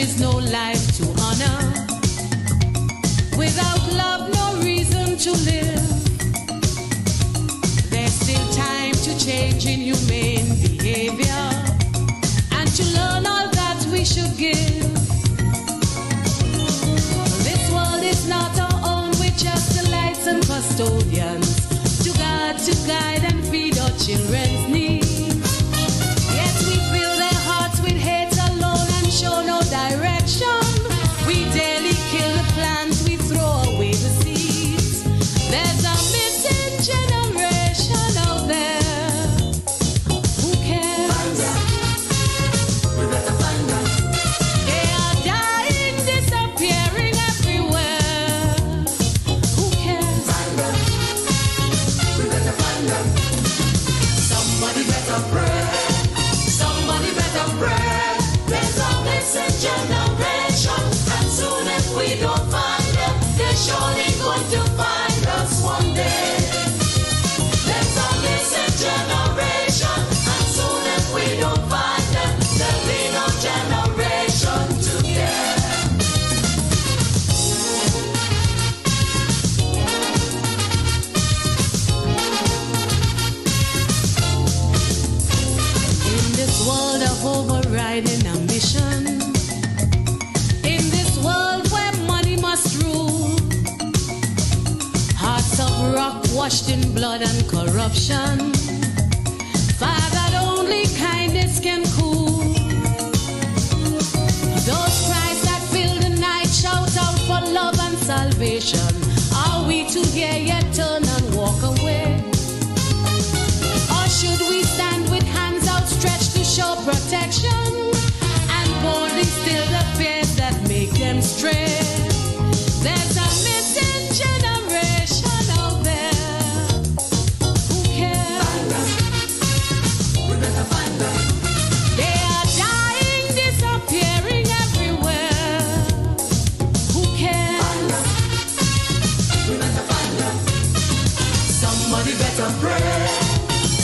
is no life to honor. Without love, no reason to live. There's still time to change in humane behavior and to learn all that we should give. This world is not our own, we're just the lights and custodians to guard, to guide and feed our children's needs. Yet we fill their hearts with hate alone and show no direction. We daily kill the plants, we throw away the seeds. There's a missing generation out there. Who cares? Find them. We better find them. They are dying, disappearing everywhere. Who cares? Find them. We better find them. Somebody better pray. Somebody better pray. There's a missing generation, and soon if we don't find them, they're surely going to find us one day. There's a missing generation, and soon if we don't find them, there'll be no generation to care. In this world of overriding ambition, in this world where money must rule, hearts of rock washed in blood and corruption, fire that only kindness can cool. Those cries that fill the night shout out for love and salvation. Are we to hear yet turn and walk away? Or should we stand with hands outstretched to show protection and boldly still the fears that make them stray? There's a missing generation out there. Who cares? Find them. We better find them. They are dying, disappearing everywhere. Who cares? Find them. We better find them. Somebody better pray.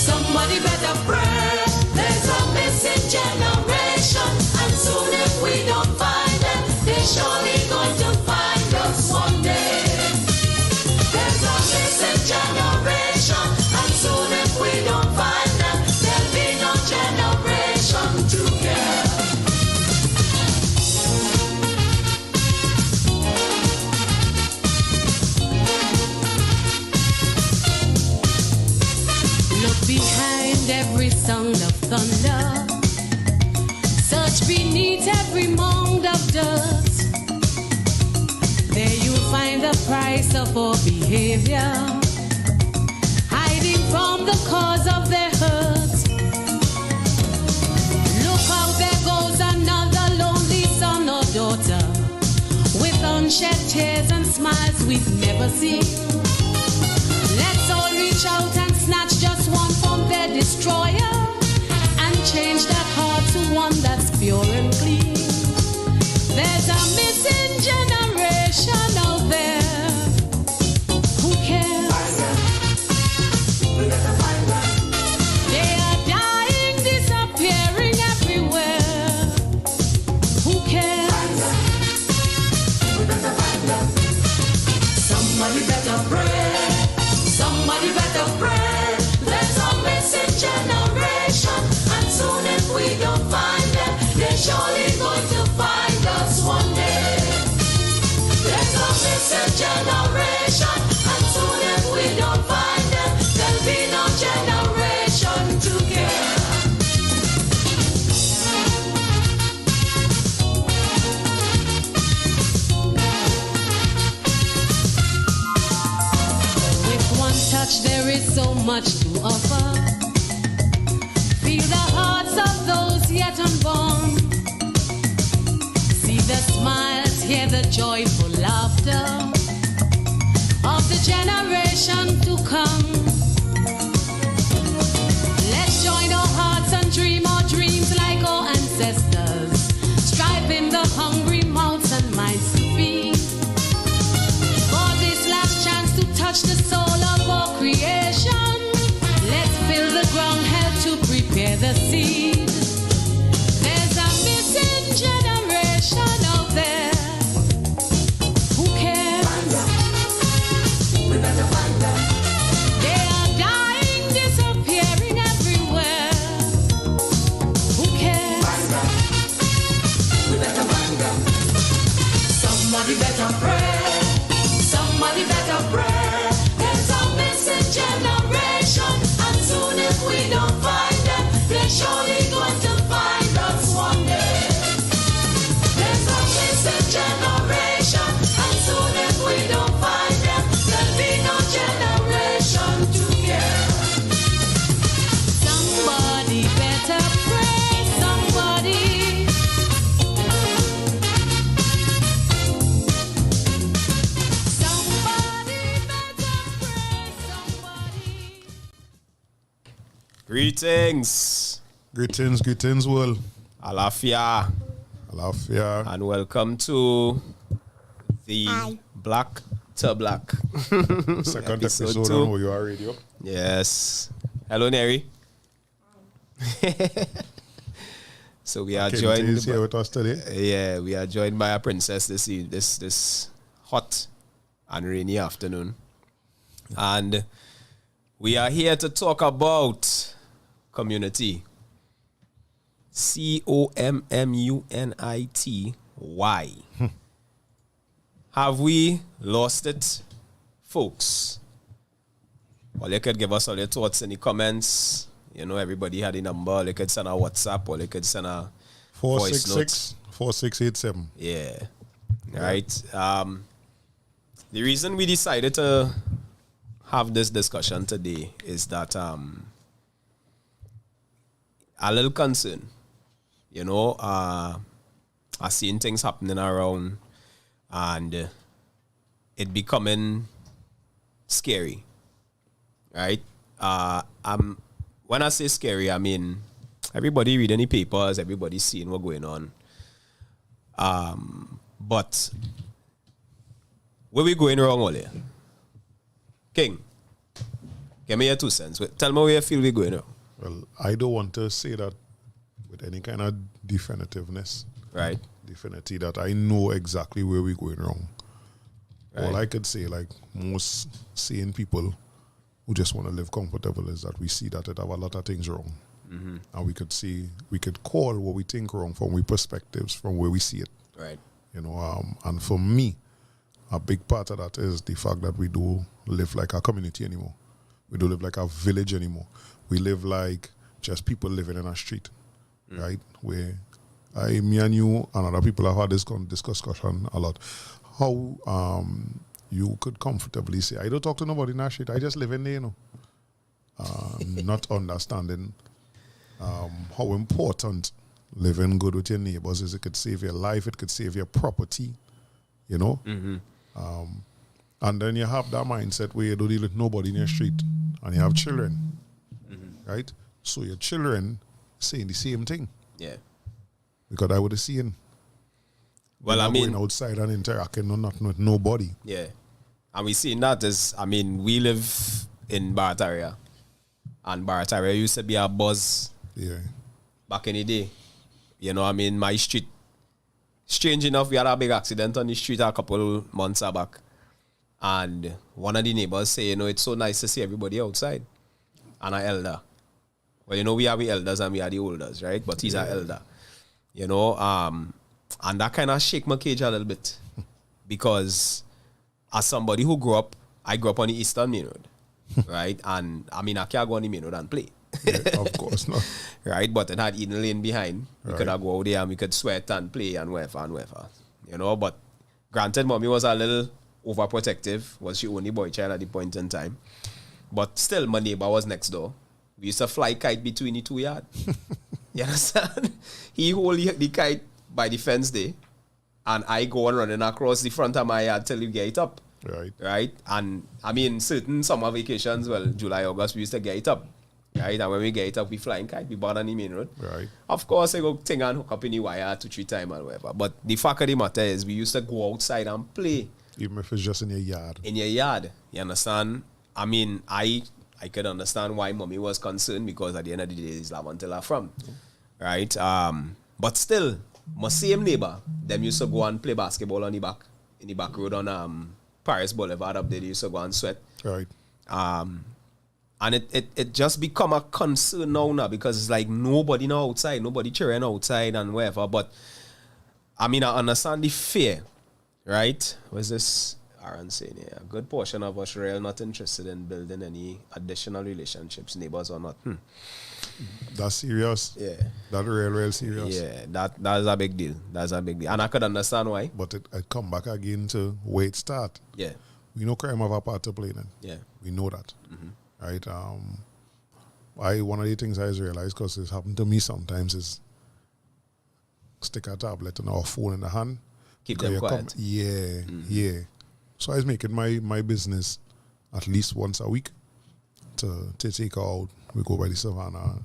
Somebody better pray. There's a missing generation, and soon if we don't find them, they're surely going to find us one day. There's a missing generation, and soon if we don't find them, there'll be no generation to care. Look behind every sound of thunder. Search beneath every mound of dust. There you'll find the price of our behavior, hiding from the cause of their hurt. Look out, there goes another lonely son or daughter, with unshed tears and smiles we've never seen. Let's all reach out and snatch just one from their destroyer, and change that heart to one that's pure and clean. There's a missing generation out there. Who cares? Find them. We better find them. They are dying, disappearing everywhere. Who cares? Find them. We better find them. Somebody better pray. Somebody better pray. There's a missing generation, and soon if we don't find them, they're surely going to find us one day. There's a missing generation, and soon if we don't find them, there'll be no generation to care. With one touch there is so much to offer. Feel the hearts of those yet unborn. See the smiles, hear the joyful laughter of the generation to come. Let's join our hearts and dream our dreams like our ancestors, striving the hungry mouths and minds to feed. For this last chance to touch the soul of our creation, let's fill the ground held to prepare the seed. There's a missing generation Greetings. Greetings, world. Alafia. And welcome to the Black to Black. Second episode on OUR Radio. Yes. Hello, Neri. So we are joined. Is here with us today. Yeah, we are joined by a princess this hot and rainy afternoon, and we are here to talk about community. COMMUNITY. Have we lost it, folks? Well, you could give us all your thoughts in the comments. You know, everybody had a number. You could send a WhatsApp or you could send a 466-4687. Yeah. Right. The reason we decided to have this discussion today is that a little concern. You know, I seen things happening around and it becoming scary. Right? When I say scary, I mean everybody reading the papers, everybody seeing what's going on. But where we going wrong, Ole? King, give me your 2 cents. Tell me where you feel we going wrong. Well, I don't want to say that with any kind of definitiveness. Right. Definitely that I know exactly where we're going wrong. Right. All I could say, like most sane people who just want to live comfortable, is that we see that it have a lot of things wrong. Mm-hmm. And we could call what we think wrong from we perspectives, from where we see it. Right. You know, and for me, a big part of that is the fact that we do live like a community anymore. We don't live like a village anymore. We live like just people living in a street, right? Where me and you and other people have had this discussion a lot. How you could comfortably say, I don't talk to nobody in that street, I just live in there, you know. Not understanding how important living good with your neighbors is. It could save your life, it could save your property, you know. Mm-hmm. And then you have that mindset where you don't deal with nobody in your street and you have children, right? So your children saying the same thing. Yeah. Because I would have seen. Well, I mean, going outside and interacting or nothing with nobody. Yeah. And we seen that is, I mean, we live in Barataria. And Barataria used to be a buzz. Yeah. Back in the day. You know, I mean, my street. Strange enough, we had a big accident on the street a couple months back. And one of the neighbors say, you know, it's so nice to see everybody outside. And an elder. Well, you know, we are the elders and we are the olders, right? But he's an elder. You know, and that kind of shake my cage a little bit. Because as somebody who I grew up on the Eastern Main Road. Right? And I mean, I can't go on the main road and play. Yeah, of course not. Right? But it had Eden Lane behind. We could have go out there and we could sweat and play and whatever. You know, but granted, mommy was a little overprotective. Was she only boy child at the point in time. But still, my neighbor was next door. We used to fly kite between the 2 yards. You understand? He hold the kite by the fence there. And I go on running across the front of my yard till you get it up. Right? And I mean, certain summer vacations, well, July, August, we used to get it up. Right? And when we get it up, we flying kite, we board on the main road. Right. Of course, I go thing and hook up in the wire 2-3 times or whatever. But the fact of the matter is, we used to go outside and play. Even if it's just in your yard. In your yard. You understand? I mean, I could understand why mommy was concerned, because at the end of the day, it's Lavantilla from. Right? But still, my same neighbor, them used to go and play basketball in the back road on Paris Boulevard up there. They used to go and sweat. Right. And it just become a concern now because it's like nobody now outside, nobody cheering outside and whatever. But I mean, I understand the fear, right? What's this Aaron saying here? A good portion of us real not interested in building any additional relationships, neighbors or not. That's serious. Yeah. That real serious. Yeah, that's a big deal. That's a big deal. And I could understand why. But it come back again to where it start. Yeah. We know crime have a part to play then. Yeah. We know that. Mm-hmm. Right? One of the things I realized, because it's happened to me sometimes, is stick a tablet and our phone in the hand. Keep them quiet. Yeah. So I was making my business at least once a week to take her out. We go by the savannah,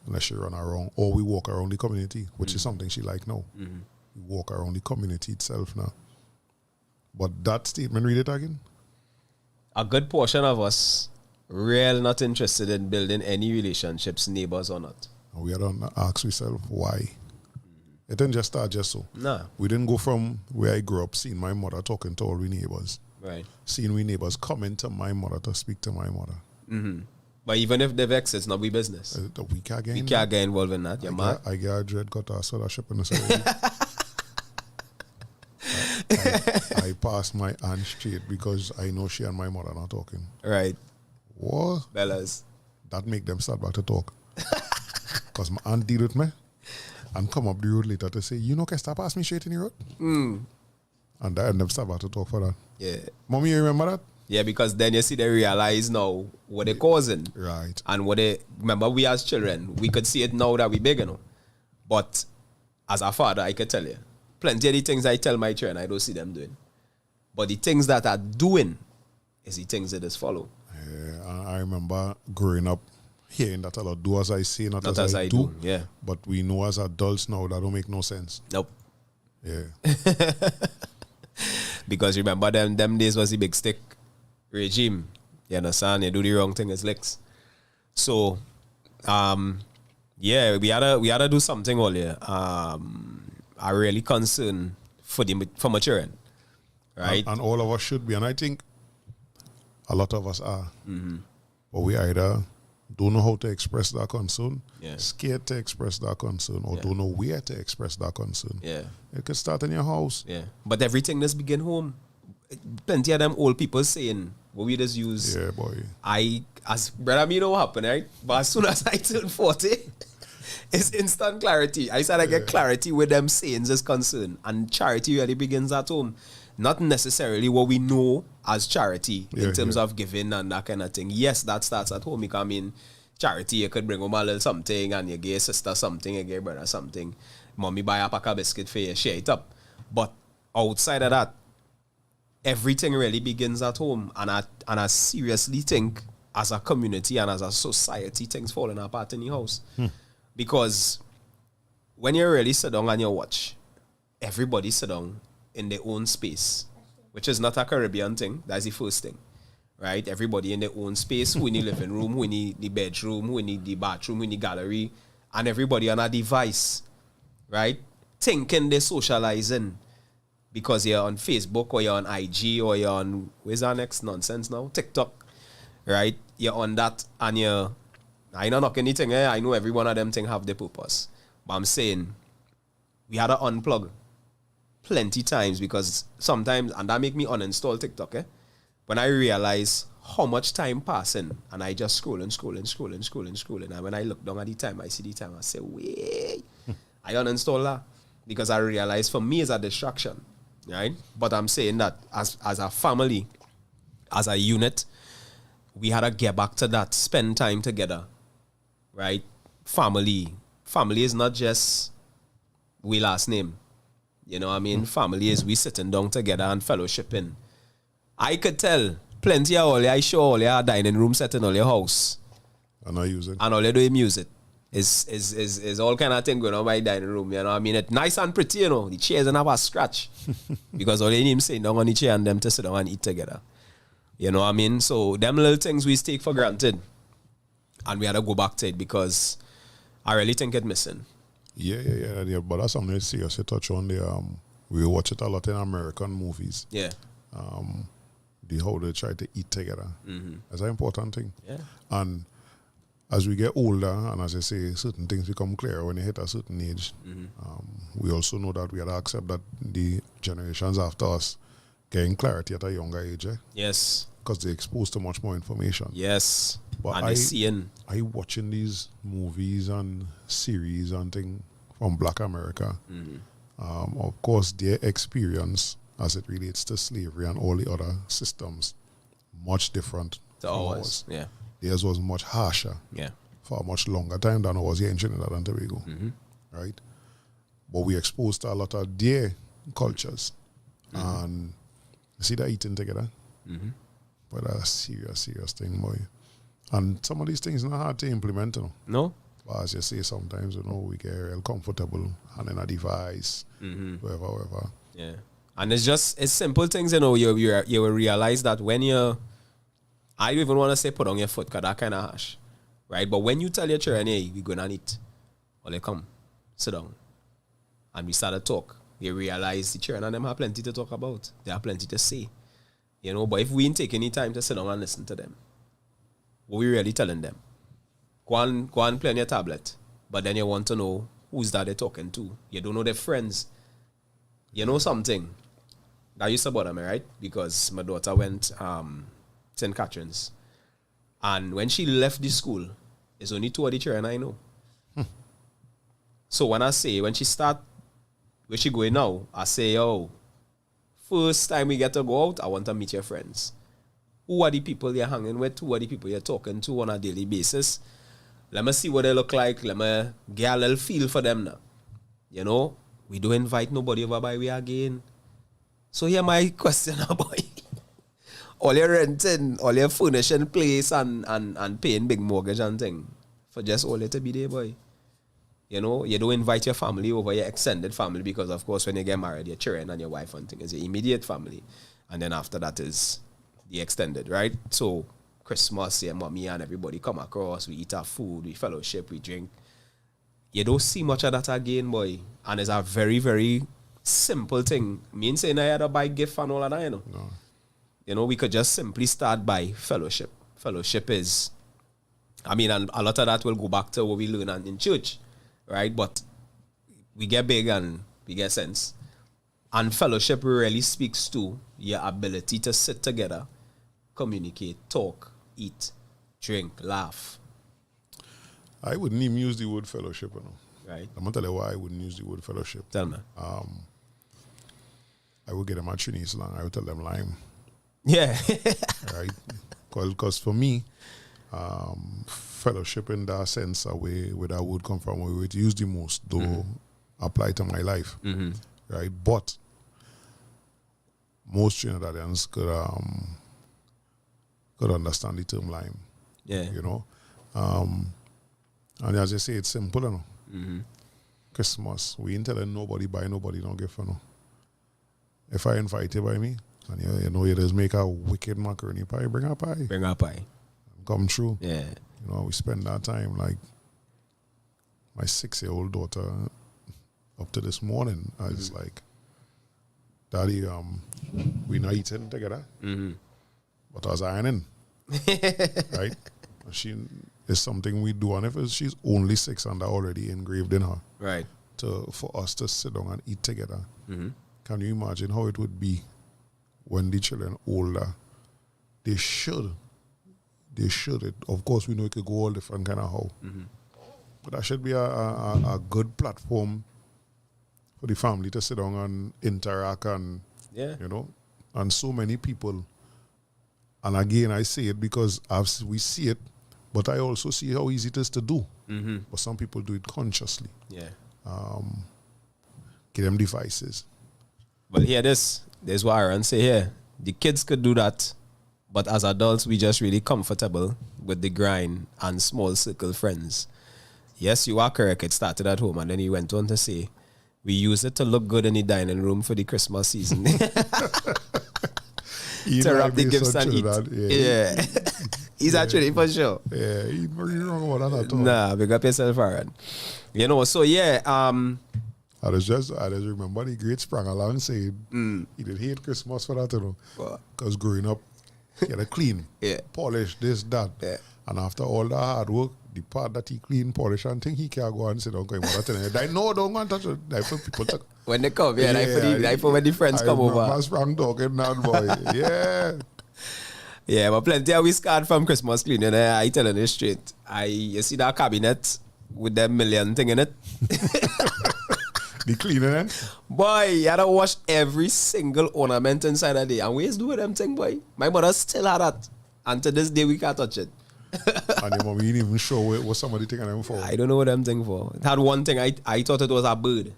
unless she run around, or we walk around the community, which is something she like now. We walk around the community itself now. But that statement, read it again. A good portion of us real not interested in building any relationships, neighbors or not. And we had to ask ourselves why. It didn't just start just so. Nah. We didn't go from where I grew up, seeing my mother talking to all we neighbors. Right. Seeing we neighbors coming to my mother to speak to my mother. But even if they vex, it's not we business. We can't get We can't get involved in that. You're mad. I get a dread cut off scholarship in the city. I passed my aunt straight because I know she and my mother not talking. Right. What? Bellas. That make them start back to talk. Because my aunt deal with me and come up the road later to say, you know, can stop pass me straight in the road? And I never start back to talk for that. Yeah. Mommy, you remember that? Yeah, because then you see they realize now what they're causing. Right. And what they remember we as children, we could see it now that we big, you know. But as a father, I could tell you, plenty of the things I tell my children, I don't see them doing. But the things that are doing is the things that just follow. Yeah, and I remember growing up hearing that a lot. Do as I say, not as I do. Yeah. But we know as adults now that don't make no sense. Nope. Yeah. Because remember them days was the big stick regime. You understand? You do the wrong thing, it's licks. So yeah, we had to do something all year. I really concerned for my children. Right? And all of us should be. And I think a lot of us are. But we either don't know how to express that concern, scared to express that concern, or don't know where to express that concern. Yeah. It could start in your house. Yeah. But everything just begin home. Plenty of them old people saying, what we just use. Yeah, boy. As brother, me know what happened, right? But as soon as I turn 40, it's instant clarity. I said I get clarity with them sayings is concerned. And charity really begins at home. Not necessarily what we know as charity in terms of giving and that kind of thing. Yes, that starts at home. Because, I mean, charity, you could bring home a little something and you give your sister something, you give your brother something. Mommy buy a pack of biscuit for you, share it up. But outside of that, everything really begins at home. And I seriously think as a community and as a society, things falling apart in the house. Because when you really sit down and you watch, everybody sit down in their own space, which is not a Caribbean thing. That's the first thing, right? Everybody in their own space, who in the living room, who in the bedroom, who in the bathroom, who in the gallery, and everybody on a device, right? Thinking they're socializing because you're on Facebook or you're on IG or you're on, where's our next nonsense now? TikTok, right? You're on that and I don't knock anything, I know every one of them things have their purpose. But I'm saying, we had to unplug plenty times because sometimes, and that make me uninstall TikTok, when I realize how much time passing and I just scrolling. And when I look down at the time, I see the time, I say, wait, I uninstall that because I realize for me it's a distraction, right? But I'm saying that as a family, as a unit, we had to get back to that, spend time together, right? Family is not just we last name. You know what I mean? Family is we sitting down together and fellowshipping. I could tell plenty of all your dining room set in all your house. And I use it. And all you do is music. Is all kind of thing going on by dining room. You know what I mean? It's nice and pretty, you know. The chairs don't have a scratch. Because all you need is sitting down on the chair and them to sit down and eat together. You know what I mean? So them little things we take for granted. And we had to go back to it because I really think it's missing. Yeah. But that's something you see us touch on there. We watch it a lot in American movies. Yeah. How they try to eat together. That's an important thing. Yeah. And as we get older, and as I say, certain things become clearer when you hit a certain age. We also know that we have to accept that the generations after us getting clarity at a younger age. Yes. Because they're exposed to much more information. Yes. But and I watching these movies and series and things from Black America. Of course, their experience as it relates to slavery and all the other systems, much different to ours. Yeah. Theirs was much harsher. Yeah. For a much longer time than ours here in Trinidad and Tobago. Right? But we exposed to a lot of their cultures. And see that eating together. But a serious thing, boy. And some of these things not hard to implement, you know. No? But as you say, sometimes, you know, we get real comfortable handing a device, whatever. Yeah. And it's simple things, you know, you will realize that when I don't even want to say put on your foot, because that kind of harsh, right? But when you tell your children, hey, we're going to eat, or they come, sit down, and we start to talk, you realize the children and them have plenty to talk about. They have plenty to say, you know. But if we ain't take any time to sit down and listen to them, what we really telling them? Go and play on your tablet, but then you want to know who's that they're talking to. You don't know their friends. You know something that used to bother me, right? Because my daughter went St. Catherine's, and when she left the school, it's only 2 of the children I know. So when when she going now, I say, oh, first time we get to go out, I want to meet your friends. Who are the people you're hanging with? Who are the people you're talking to on a daily basis? Let me see what they look like. Let me get a little feel for them now. You know, we don't invite nobody over by way again. So here my question, boy. All your renting, all your furnishing place and paying big mortgage and thing for just all it to be there, boy. You know, you don't invite your family over, your extended family, because of course when you get married, your children and your wife and thing is your immediate family. And then after that is the extended, right? So Christmas, your mommy and everybody come across, we eat our food, we fellowship, we drink. You don't see much of that again, boy. And it's a very, very simple thing. Me ain't saying I had to buy gift and all of that, you know. No. You know, we could just simply start by fellowship. Fellowship is, I mean, and a lot of that will go back to what we learn in church, right? But we get big and we get sense. And fellowship really speaks to your ability to sit together, communicate, talk, eat, drink, laugh. I wouldn't even use the word fellowship, you know. Right. I'm going to tell you why I wouldn't use the word fellowship. Tell me. I would get them a Trinidad slang. I would tell them lime. Yeah. Right? Because for me, fellowship in that sense, where that would come from, where it use the most, though apply to my life. Right? But most Trinidadians could understand the term lime. Yeah. You know? And as I say, it's simple, you know. Christmas, we ain't telling nobody buy nobody no gift, you know. If I invite you by me, and you know you just make a wicked macaroni pie, bring a pie. Bring a pie. Come true. Yeah. You know, we spend that time, like my 6-year-old daughter up to this morning, I was like, Daddy, we not eating together. But I was ironing. Right? It's something we do, and if she's only 6 and that already engraved in her. Right. For us to sit down and eat together. Can you imagine how it would be when the children older? They should. Of course, we know it could go all different kind of how. But that should be a good platform for the family to sit down and interact and, you know, and so many people. And again, I say it because we see it, but I also see how easy it is to do. But some people do it consciously. Yeah. Give them devices. But here there's what Aaron say here. The kids could do that, but as adults, we just really comfortable with the grind and small circle friends. Yes, you are correct. It started at home, and then he went on to say, we use it to look good in the dining room for the Christmas season. To wrap the gifts and eat. Yeah. He's actually for sure. Yeah, he's very wrong about that at all. Nah, big up yourself, Aaron. You know, so yeah, I just remember the great sprang along saying he did hate Christmas for that, you know. Because growing up, he had to clean, polish, this, that. Yeah. And after all that hard work, the part that he clean, polish, and think he can't go and sit down because he want to no, don't want to touch it. Like for people to, when they come, like for when the friends come over. I sprang talking that boy. Yeah. Yeah, but plenty of we scarred from Christmas cleaning. I telling you straight. You see that cabinet with that million thing in it? The cleaning, boy, you had to wash every single ornament inside a day. And we used to do them thing, boy. My mother still had that. And to this day, we can't touch it. And your mommy didn't even show what somebody taking them for. I don't know what them thing for. It had one thing, I thought it was a bird.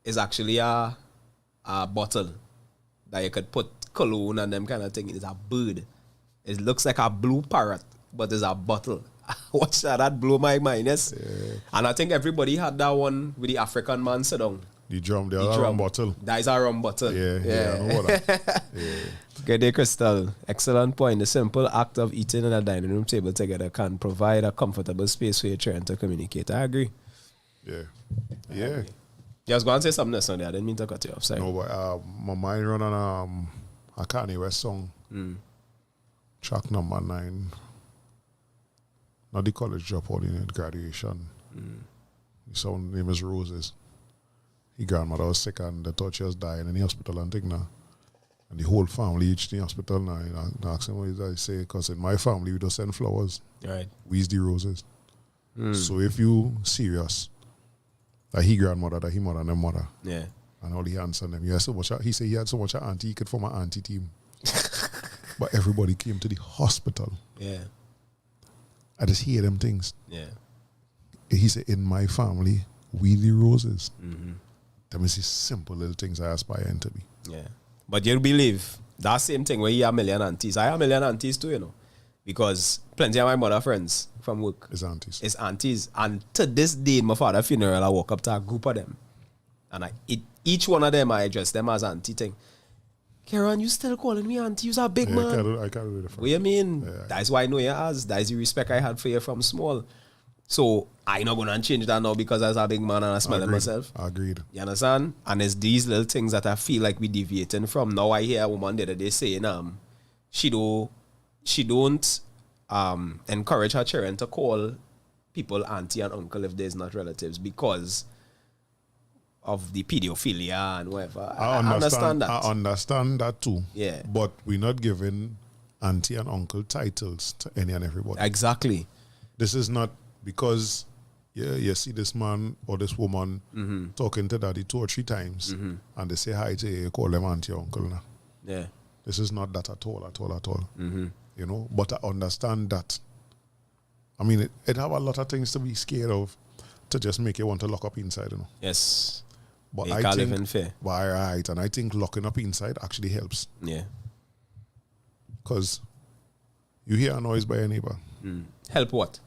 It's actually a bottle that you could put cologne and them kind of thing. It's a bird. It looks like a blue parrot. but it's a bottle. Watch that. That blew my mind. Yes. Yeah. And I think everybody had that one with the African man sit down. The rum bottle. That is a rum bottle. Yeah, I know that. Yeah. Good day, Crystal. Excellent point. The simple act of eating at a dining room table together can provide a comfortable space for your children to communicate. I agree. Yeah. Just go and say something else on there. I didn't mean to cut you off. Sorry. No, but my mind run on a Kanye West song. Track number 9. Not the college dropout in graduation. His son name is Roses. His grandmother was sick and they thought she was dying in the hospital and thing now. And the whole family reached the hospital now. And I asked him what did I say, because in my family we don't send flowers. Right. We use the roses. So if you serious, that he grandmother, that he mother and them mother. Yeah. And all he answered them. He said he had so much auntie, he could form an auntie team. But everybody came to the hospital. Yeah. I just hear them things. Yeah. He said, in my family, we the roses. Them is the simple little things I aspire to be. Yeah. But you'll believe that same thing where you have a million aunties. I have a million aunties too, you know. Because plenty of my mother friends from work. It's aunties. It's aunties. And to this day, my father's funeral, I walk up to a group of them. And each one of them, I address them as auntie thing. Karen, you still calling me auntie? You're a big man. I can't do it. What you mean? Yeah. That's why I know you as. That's the respect I had for you from small. So I not gonna change that now because I was a big man and I smell it myself. Agreed. You understand? And it's these little things that I feel like we deviating from. Now I hear a woman the other day saying she don't encourage her children to call people auntie and uncle if there's not relatives because of the pedophilia and whatever. I understand that. I understand that too. Yeah. But we're not giving auntie and uncle titles to any and everybody. Exactly. This is not because you see this man or this woman talking to daddy 2 or 3 times and they say hi to you, call them auntie or uncle now. Yeah. This is not that at all. You know, but I understand that. I mean, it have a lot of things to be scared of to just make you want to lock up inside, you know. Yes. But I think, live in fear. Right, and I think locking up inside actually helps. Yeah. Because you hear a noise by a neighbor. Help what?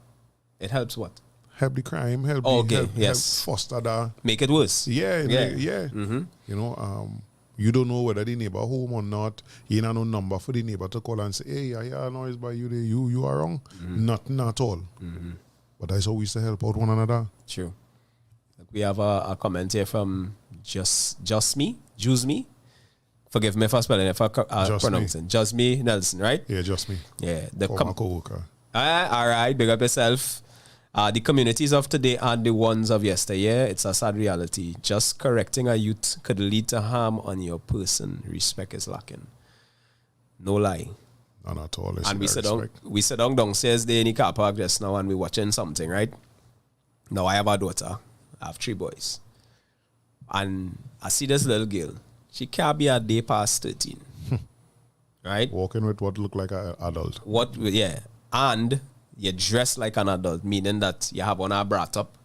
It helps what? Help the crime, help foster that. Make it worse. Yeah. You know, you don't know whether the neighbor home or not. You don't know no number for the neighbor to call and say, hey, I hear a noise by you there. You are wrong. Nothing at all. But that's how we used to help out one another. True. We have a comment here from Just Me. Forgive me for spelling it, for pronouncing. Just Me Nelson, right? Yeah, just me. Yeah. co-worker. All right, big up yourself. The communities of today are the ones of yesteryear. It's a sad reality. Just correcting a youth could lead to harm on your person. Respect is lacking. No lie. None at all. And we sit down downstairs there in the car park just now and we're watching something, right? Now I have a daughter. I have 3 boys. And I see this little girl. She can't be a day past 13. Right? Walking with what look like an adult. Yeah. And you dress like an adult, meaning that you have on a brat up,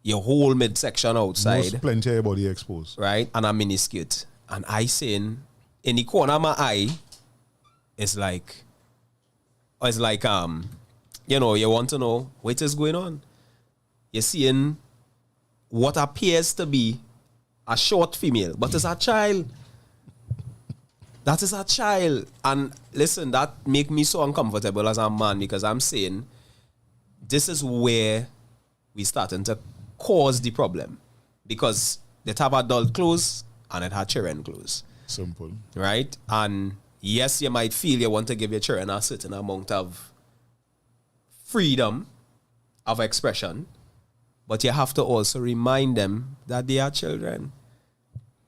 your whole midsection outside. Most plenty of your body exposed. Right? And a miniskirt. And I saying, in the corner of my eye, it's like, you know, you want to know what is going on. You're seeing what appears to be a short female, but it's a child. That is a child. And listen, that make me so uncomfortable as a man because I'm saying this is where we starting to cause the problem. Because they have adult clothes and it have children clothes. Simple. Right? And yes, you might feel you want to give your children a certain amount of freedom of expression, but you have to also remind them that they are children.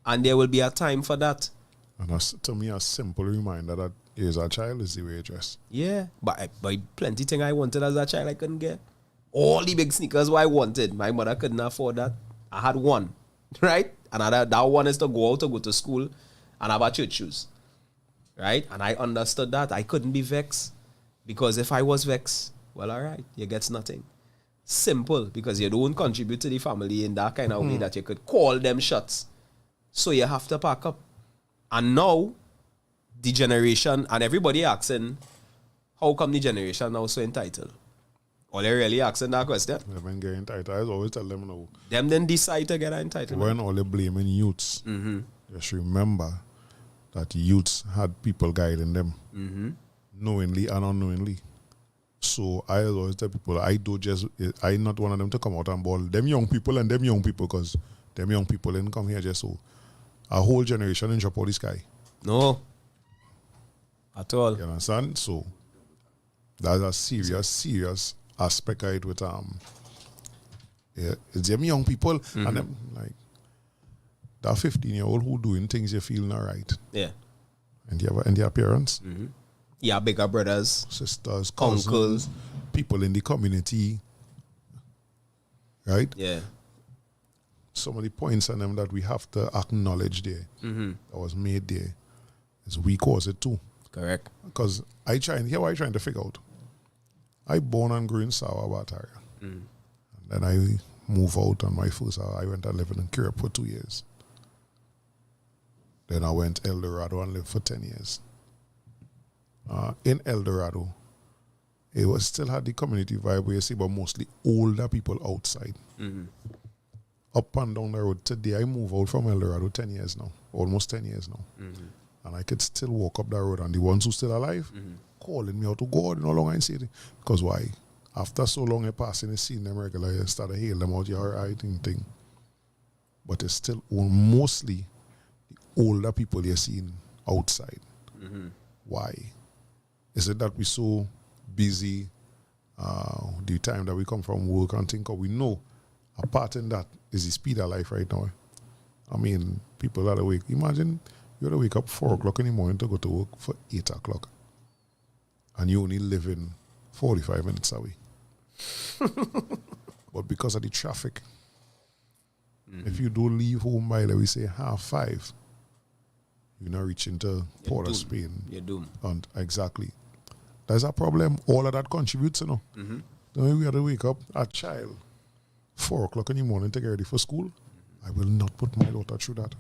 And there will be a time for that. And that's, to me, a simple reminder that is a child is the way you dress. Yeah, but plenty thing I wanted as a child I couldn't get. All the big sneakers what I wanted, my mother couldn't afford that. I had one, right? And that one is to go out to go to school and have a church shoes, right? And I understood that. I couldn't be vexed because if I was vexed, well, all right, you get nothing. Simple, because you don't contribute to the family in that kind of way that you could call them shots. So you have to pack up. And now, the generation and everybody asking, how come the generation now so entitled? All they really asking that question. They've been getting entitled. I always tell them now. Them then decide to get entitled. When all they blaming youths, just remember that youths had people guiding them, knowingly and unknowingly. So I always tell people, I'm not one of them to come out and ball them young people, because them young people didn't come here just so a whole generation in drop out the sky. No. At all. You understand? So that's a serious aspect of it with it's them young people and them like that 15-year-old who doing things you feel not right. Yeah. And their parents. Yeah, bigger brothers, sisters, cousins, people in the community. Right? Yeah. Some of the points on them that we have to acknowledge there that was made there is we cause it too. Correct. Because I'm trying to figure out. I born and grew in Sawabat area. And then I moved out on my first I went and lived in Kirip for 2 years. Then I went El Dorado and lived for 10 years. In El Dorado, it was still had the community vibe where you see, but mostly older people outside. Up and down the road. Today, I moved out from El Dorado 10 years now, almost 10 years now. And I could still walk up that road, and the ones who still alive, calling me out to God, no longer in city. Because why? After so long, I passing and seeing them regular, you start to hail them out, you're right, thing. But it's still mostly the older people you're seeing outside. Why? Is it that we're so busy, the time that we come from work and think, we know a part in that is the speed of life right now. I mean, people that are awake. Imagine you had to wake up 4 o'clock in the morning to go to work for 8 o'clock. And you only live in 45 minutes away. But because of the traffic, if you do leave home by, let me say, 5:30, you're not reaching to Port of Spain. You're doomed. And exactly. There's a problem. All of that contributes, you know. Then we had to wake up a child 4 o'clock in the morning to get ready for school. I will not put my daughter through that.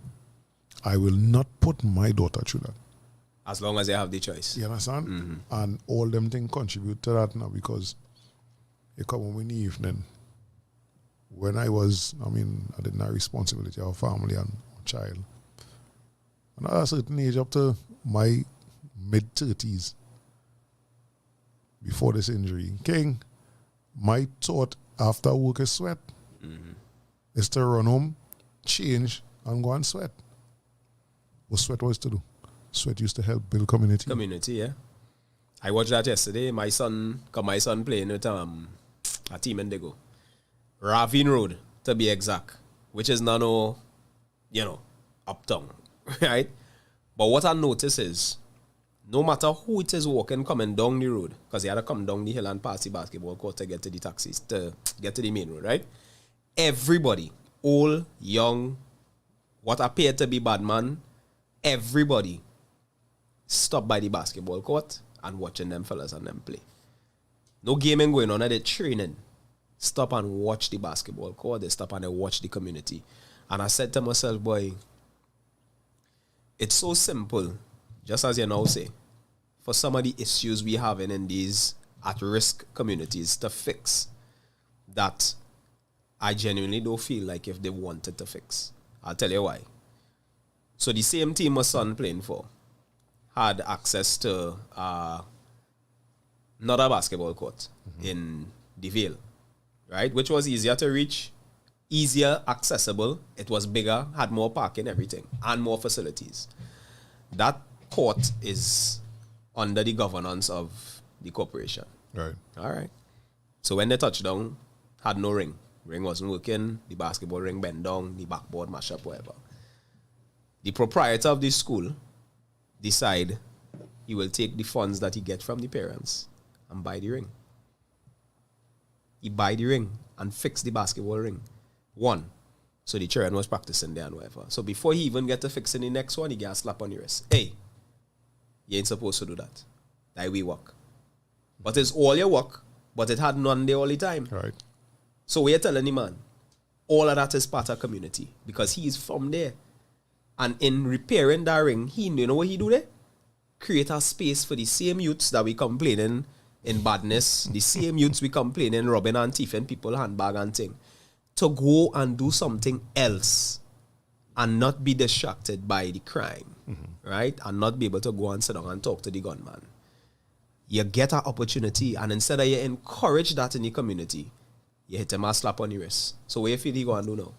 I will not put my daughter through that. As long as they have the choice. You understand? And all them things contribute to that now because you come home in the evening. When I didn't have responsibility of a family and a child. And at a certain age, up to my mid-30s, before this injury, King, my thought after work is sweat. Is to run home, change, and go and sweat. What sweat was to do? Sweat used to help build community. Community, yeah. I watched that yesterday. My son playing with a team in Digo. Ravine Road, to be exact, which is not uptown, right? But what I notice is, no matter who it is walking, coming down the road, because they had to come down the hill and pass the basketball court to get to the taxis, to get to the main road, right? Everybody, old, young, what appeared to be bad man, everybody stopped by the basketball court and watching them fellas and them play. No gaming going on, they're training. Stop and watch the basketball court. They stop and they watch the community. And I said to myself, boy, it's so simple, just as you now say, for some of the issues we have in these at-risk communities to fix that I genuinely don't feel like if they wanted to fix. I'll tell you why. So the same team my son playing for had access to not a basketball court in the Vale, right? Which was easier to reach, easier accessible. It was bigger, had more parking, everything, and more facilities. That court is under the governance of the corporation. Right. All right. So when they touched down, had no ring. Ring wasn't working. The basketball ring bent down. The backboard mash up, whatever. The proprietor of this school decide he will take the funds that he gets from the parents and buy the ring. He buy the ring and fix the basketball ring. One. So the children was practicing there and whatever. So before he even get to fixing the next one, he get a slap on the wrist. Hey, you ain't supposed to do that. That we work. But it's all your work, but it had none there all the time. Right. So we're telling the man, all of that is part of community because he is from there. And in repairing that ring, you know what he do there? create a space for the same youths that we complaining in badness, the same youths we complaining robbing and thieving people handbag and thing, to go and do something else and not be distracted by the crime, right? And not be able to go and sit down and talk to the gunman. You get an opportunity, and instead of you encourage that in the community, you hit him a slap on the wrist. So what you feel you go and do now?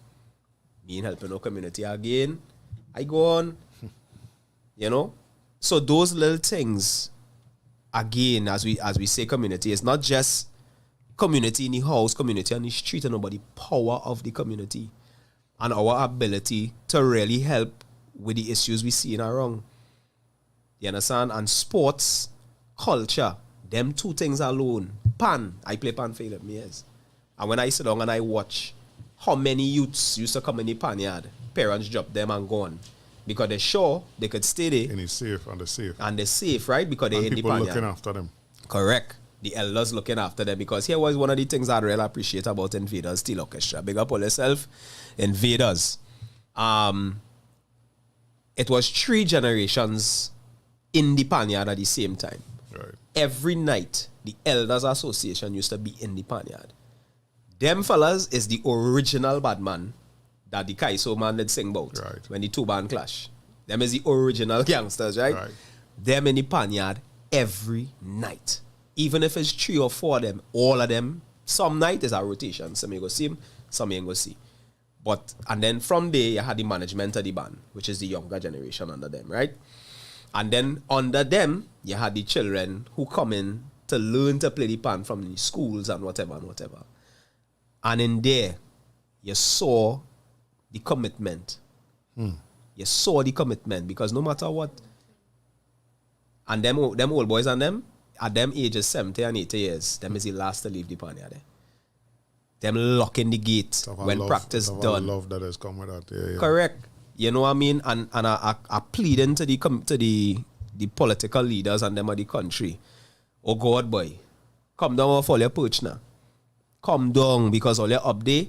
Me in helping our community again, I go on, you know? So those little things, again, as we say community, it's not just community in the house, community on the street, and the power of the community and our ability to really help with the issues we see in around. You understand? And sports, culture, them two things alone. Pan, I play pan for 11 years. And when I sit down and I watch how many youths used to come in the pan yard, parents drop them and gone. Because they're sure they could stay there. And it's safe, and they're safe. And they're safe, right? Because they're in the pan yard. People looking after them. Correct. The elders looking after them. Because here was one of the things I really appreciate about Invaders Steel Orchestra. Big up on yourself, Invaders. It was 3 generations in the pan yard at the same time. Right. Every night, the Elders Association used to be in the pan yard. Them fellas is the original bad man that the Kaiso man did sing about when the two band clash. Them is the original gangsters, right? Them in the pan yard every night. Even if it's 3 or 4 of them, all of them, some night is a rotation. Some you go see them, some you ain't go see. But, and then from there, you had the management of the band, which is the younger generation under them, right? And then under them, you had the children who come in to learn to play the pan from the schools and whatever and whatever. And in there, you saw the commitment. You saw the commitment because no matter what, and them old boys and them, at them ages 70 and 80 years, them is the last to leave the pan yard. Them locking the gate when practice done. Love that has come with that. Yeah. Correct. You know what I mean? And I pleading to the political leaders and them of the country. Oh God, boy, come down off all your perch now. Come down because all you're up there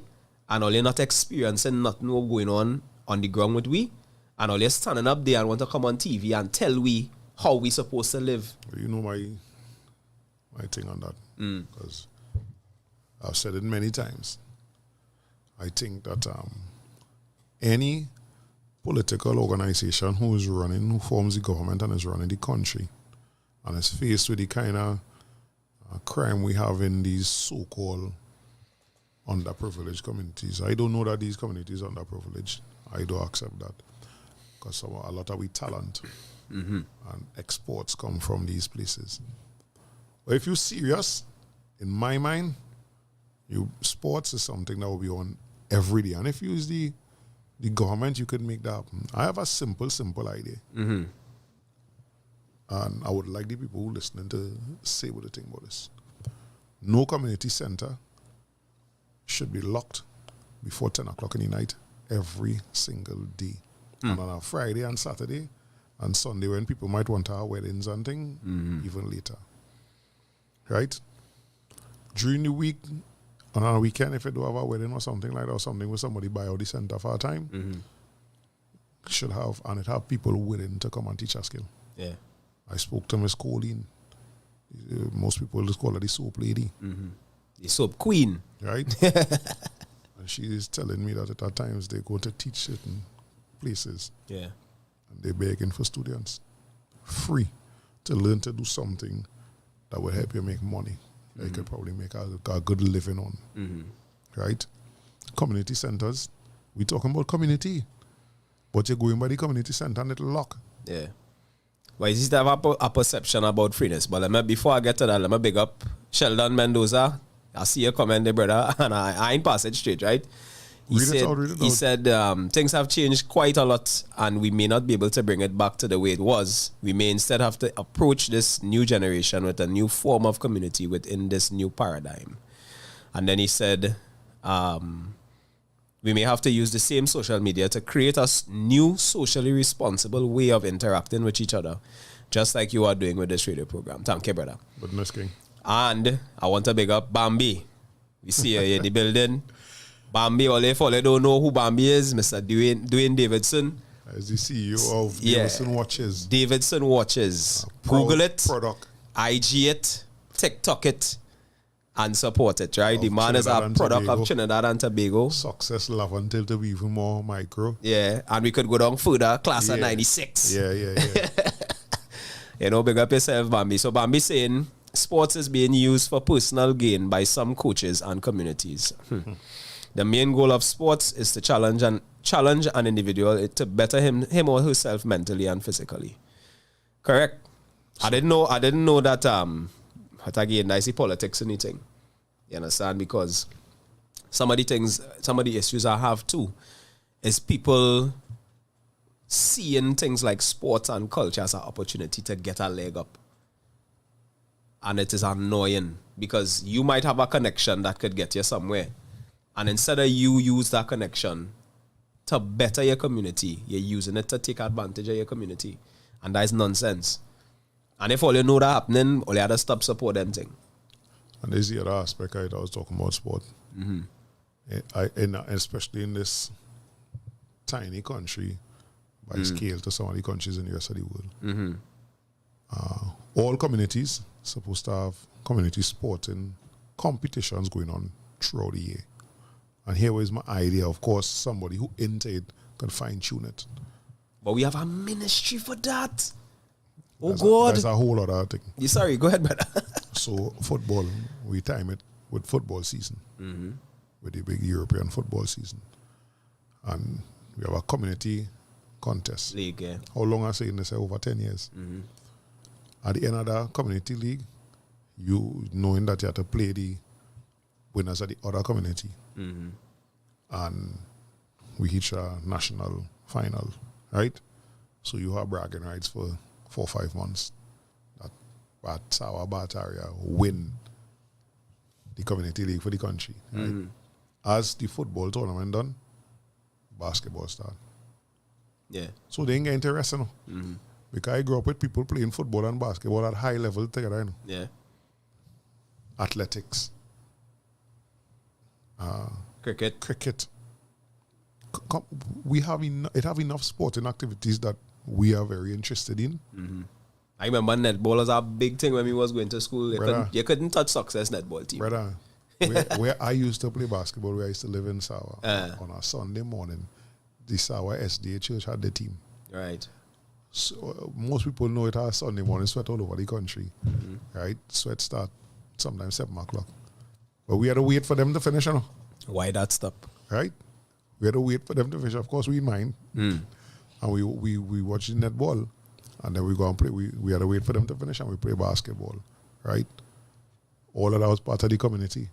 and all you're not experiencing nothing going on the ground with we, and all you're standing up there and want to come on TV and tell we how we supposed to live. You know my thing on that, because I've said it many times. I think that any political organization who forms the government and is running the country and is faced with the kind of crime we have in these so-called underprivileged communities. I don't know that these communities are underprivileged. I don't accept that. Because a lot of we talent and exports come from these places. But if you're serious, in my mind, sports is something that will be on every day. And if you use the government, you could make that happen. I have a simple idea. And I would like the people who are listening to say what they think about this. No community center should be locked before 10 o'clock in the night every single day. And on a Friday and Saturday and Sunday when people might want to have weddings and things, even later. Right? During the week, on a weekend, if you do have a wedding or something like that, or something where somebody buy out the center for a time, should have, and it have people willing to come and teach a skill. Yeah. I spoke to Miss Colleen. Most people just call her the soap lady. The soap queen. Right? And she is telling me that at times they go to teach certain places. Yeah. And they're begging for students free to learn to do something that will help you make money. That you could probably make a good living on. Right? Community centers. We're talking about community. But you're going by the community center and it'll lock. Yeah. Well, you just have a perception about freeness. But before I get to that, let me big up Sheldon Mendoza. I see your comment there, brother, and I ain't pass it straight, right? He said things have changed quite a lot, and we may not be able to bring it back to the way it was. We may instead have to approach this new generation with a new form of community within this new paradigm. And then he said, we may have to use the same social media to create a new socially responsible way of interacting with each other, just like you are doing with this radio program. Thank you, brother. Goodness King. And I want to big up Bambi. We see you in the building. Bambi, all if you don't know who Bambi is, Mr. Dwayne Davidson. As the CEO of Yeah. Davidson Watches. Davidson Watches. Proud Google it, Product. IG it, TikTok it, and support it, right? The Of man is a Trinidad and product Tobago. of Trinidad and Tobago. Success love until to be even more micro. Yeah, and we could go down further, class of Yeah. 96. Yeah. You know, big up yourself, Bambi. So Bambi saying sports is being used for personal gain by some coaches and communities. The main goal of sports is to challenge an individual to better him or herself mentally and physically. Correct. I didn't know that but again, I see politics in the thing. You understand? Because some of the issues I have too is people seeing things like sports and culture as an opportunity to get a leg up. And it is annoying because you might have a connection that could get you somewhere. And instead of you use that connection to better your community, you're using it to take advantage of your community. And that is nonsense. And if all you know that happening, all you have to stop support them thing. And there's the other aspect I was talking about sport. Especially in this tiny country, by scale to some of the countries in the rest of the world. All communities supposed to have community sporting competitions going on throughout the year. And here was my idea. Of course, somebody who into it can fine-tune it. But we have a ministry for that. Oh, God. That's a whole other thing. You sorry, go ahead, brother. So football, we time it with football season, with the big European football season. And we have a community contest. League, yeah. How long I say in this? Over 10 years. At the end of the community league, you knowing that you have to play the winners of the other community. And we hit a national final, right? So you have bragging rights for 4 or 5 months. That Sawa Bat area win the community league for the country. Right? As the football tournament done, basketball start. Yeah. So they ain't get interested, no. Because I grew up with people playing football and basketball at high level together, you know. Yeah. Athletics. Cricket. We have enough sporting activities that we are very interested in. I remember netball was a big thing when we was going to school. Brother. You couldn't touch success netball team. Brother, where I used to play basketball, where I used to live in Sawa, on a Sunday morning, the Sawa SDA church had the team. Right. So most people know it as Sunday morning sweat all over the country, right? Sweat start sometimes 7 o'clock. But we had to wait for them to finish, you know, Why that stop? right? We had to wait for them to finish. Of course, we mind. And we watch the netball, and then we go and play. We had to wait for them to finish, and we play basketball, right? All of that was part of the community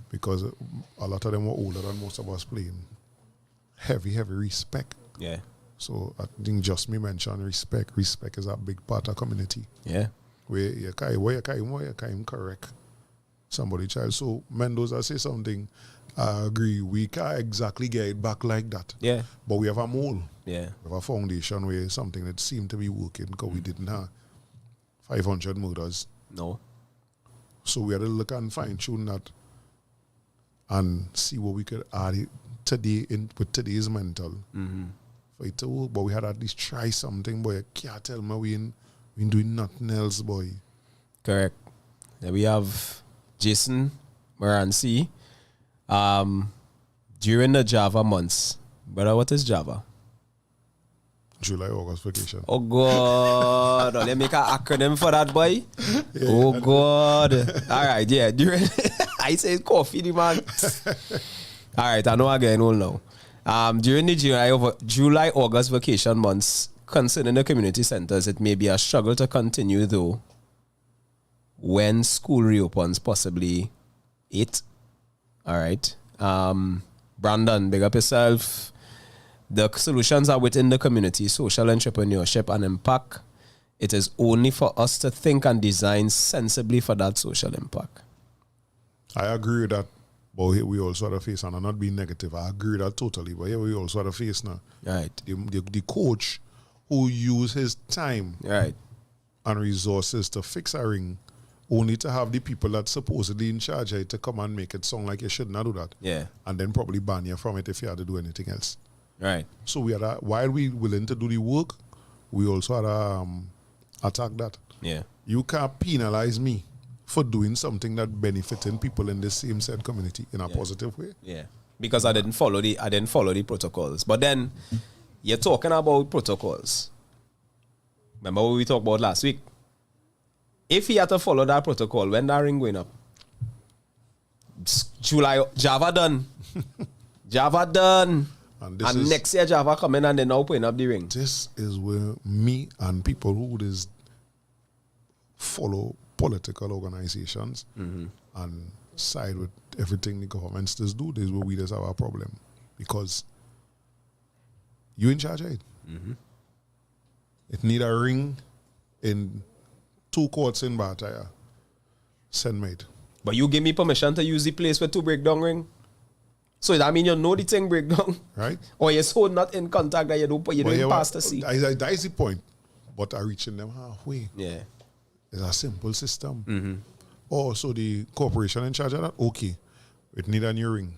because a lot of them were older than most of us playing. Heavy respect. Yeah. So I think just me mentioned respect. Respect is a big part of community. Yeah. Where you can't correct somebody child. So Mendoza say something, I agree. We can't exactly get it back like that. Yeah. But we have a mole. Yeah. We have a foundation where something that seemed to be working because we didn't have 500 murders. No. So we had to look and fine tune that and see what we could add it today with today's mental. For it to work. But we had at least try something, boy. You can't tell me we ain't doing nothing else, boy. Correct. Then we have Jason Morancy. During the Java months, brother, what is Java? July, August vacation. Oh God! Let me make an acronym for that, boy. Yeah. Oh God! All right, yeah. During I say coffee, the man. All right, I know again. All now. During the July, August vacation months, concerning the community centers, it may be a struggle to continue though. When school reopens, possibly 8. All right. Brandon, big up yourself. The solutions are within the community, social entrepreneurship and impact. It is only for us to think and design sensibly for that social impact. I agree with that. But here we also have to face, and I'm not being negative, I agree with that totally, but here we also have to face now. Right. The coach who use his time right. and resources to fix a ring, only to have the people that supposedly in charge to come and make it sound like you should not do that. Yeah. And then probably ban you from it if you had to do anything else. Right. So we had while we willing to do the work, we also had attack that. Yeah. You can't penalize me for doing something that benefiting people in the same said community in a positive way. Yeah. Because I didn't follow the protocols. But then you're talking about protocols. Remember what we talked about last week? If he had to follow that protocol, when that ring going up? July, Java done. Java done. And next year Java coming and they now putting up the ring. This is where me and people who is follow political organizations and side with everything the governments just do, this is where we just have a problem. Because you in charge of it. It need a ring in 2 courts in Bataya. Send mate. But you give me permission to use the place with 2 breakdown ring? So that mean you know the thing breakdown? Right. Or you're so not in contact that you don't pass to see? That is the point. But I'm reaching them halfway. Yeah. It's a simple system. Oh, so the corporation in charge of that? Okay. It need a new ring.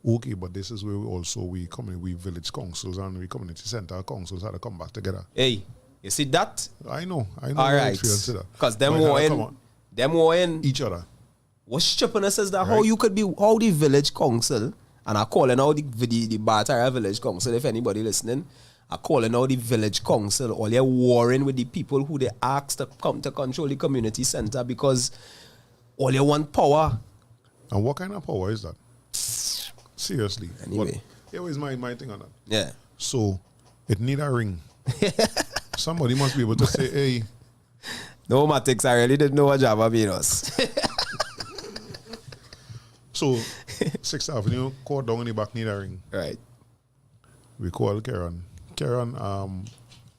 Okay, but this is where we village councils and we community center councils had to come back together. Hey, you see that? I know. All right. Because them were in each other. What's stupidness is that how the village council, and I'm calling out the Batara village council, if anybody listening, I'm calling out the village council, all they're warring with the people who they asked to come to control the community center because all they want power. And what kind of power is that? Seriously. Anyway. Here is my thing on that. Yeah. So, it need a ring. Somebody must be able to say, hey. No, Matix, I really didn't know what Java means. So, 6th Avenue, court down in the back need a ring. Right. We call Karen. Karen,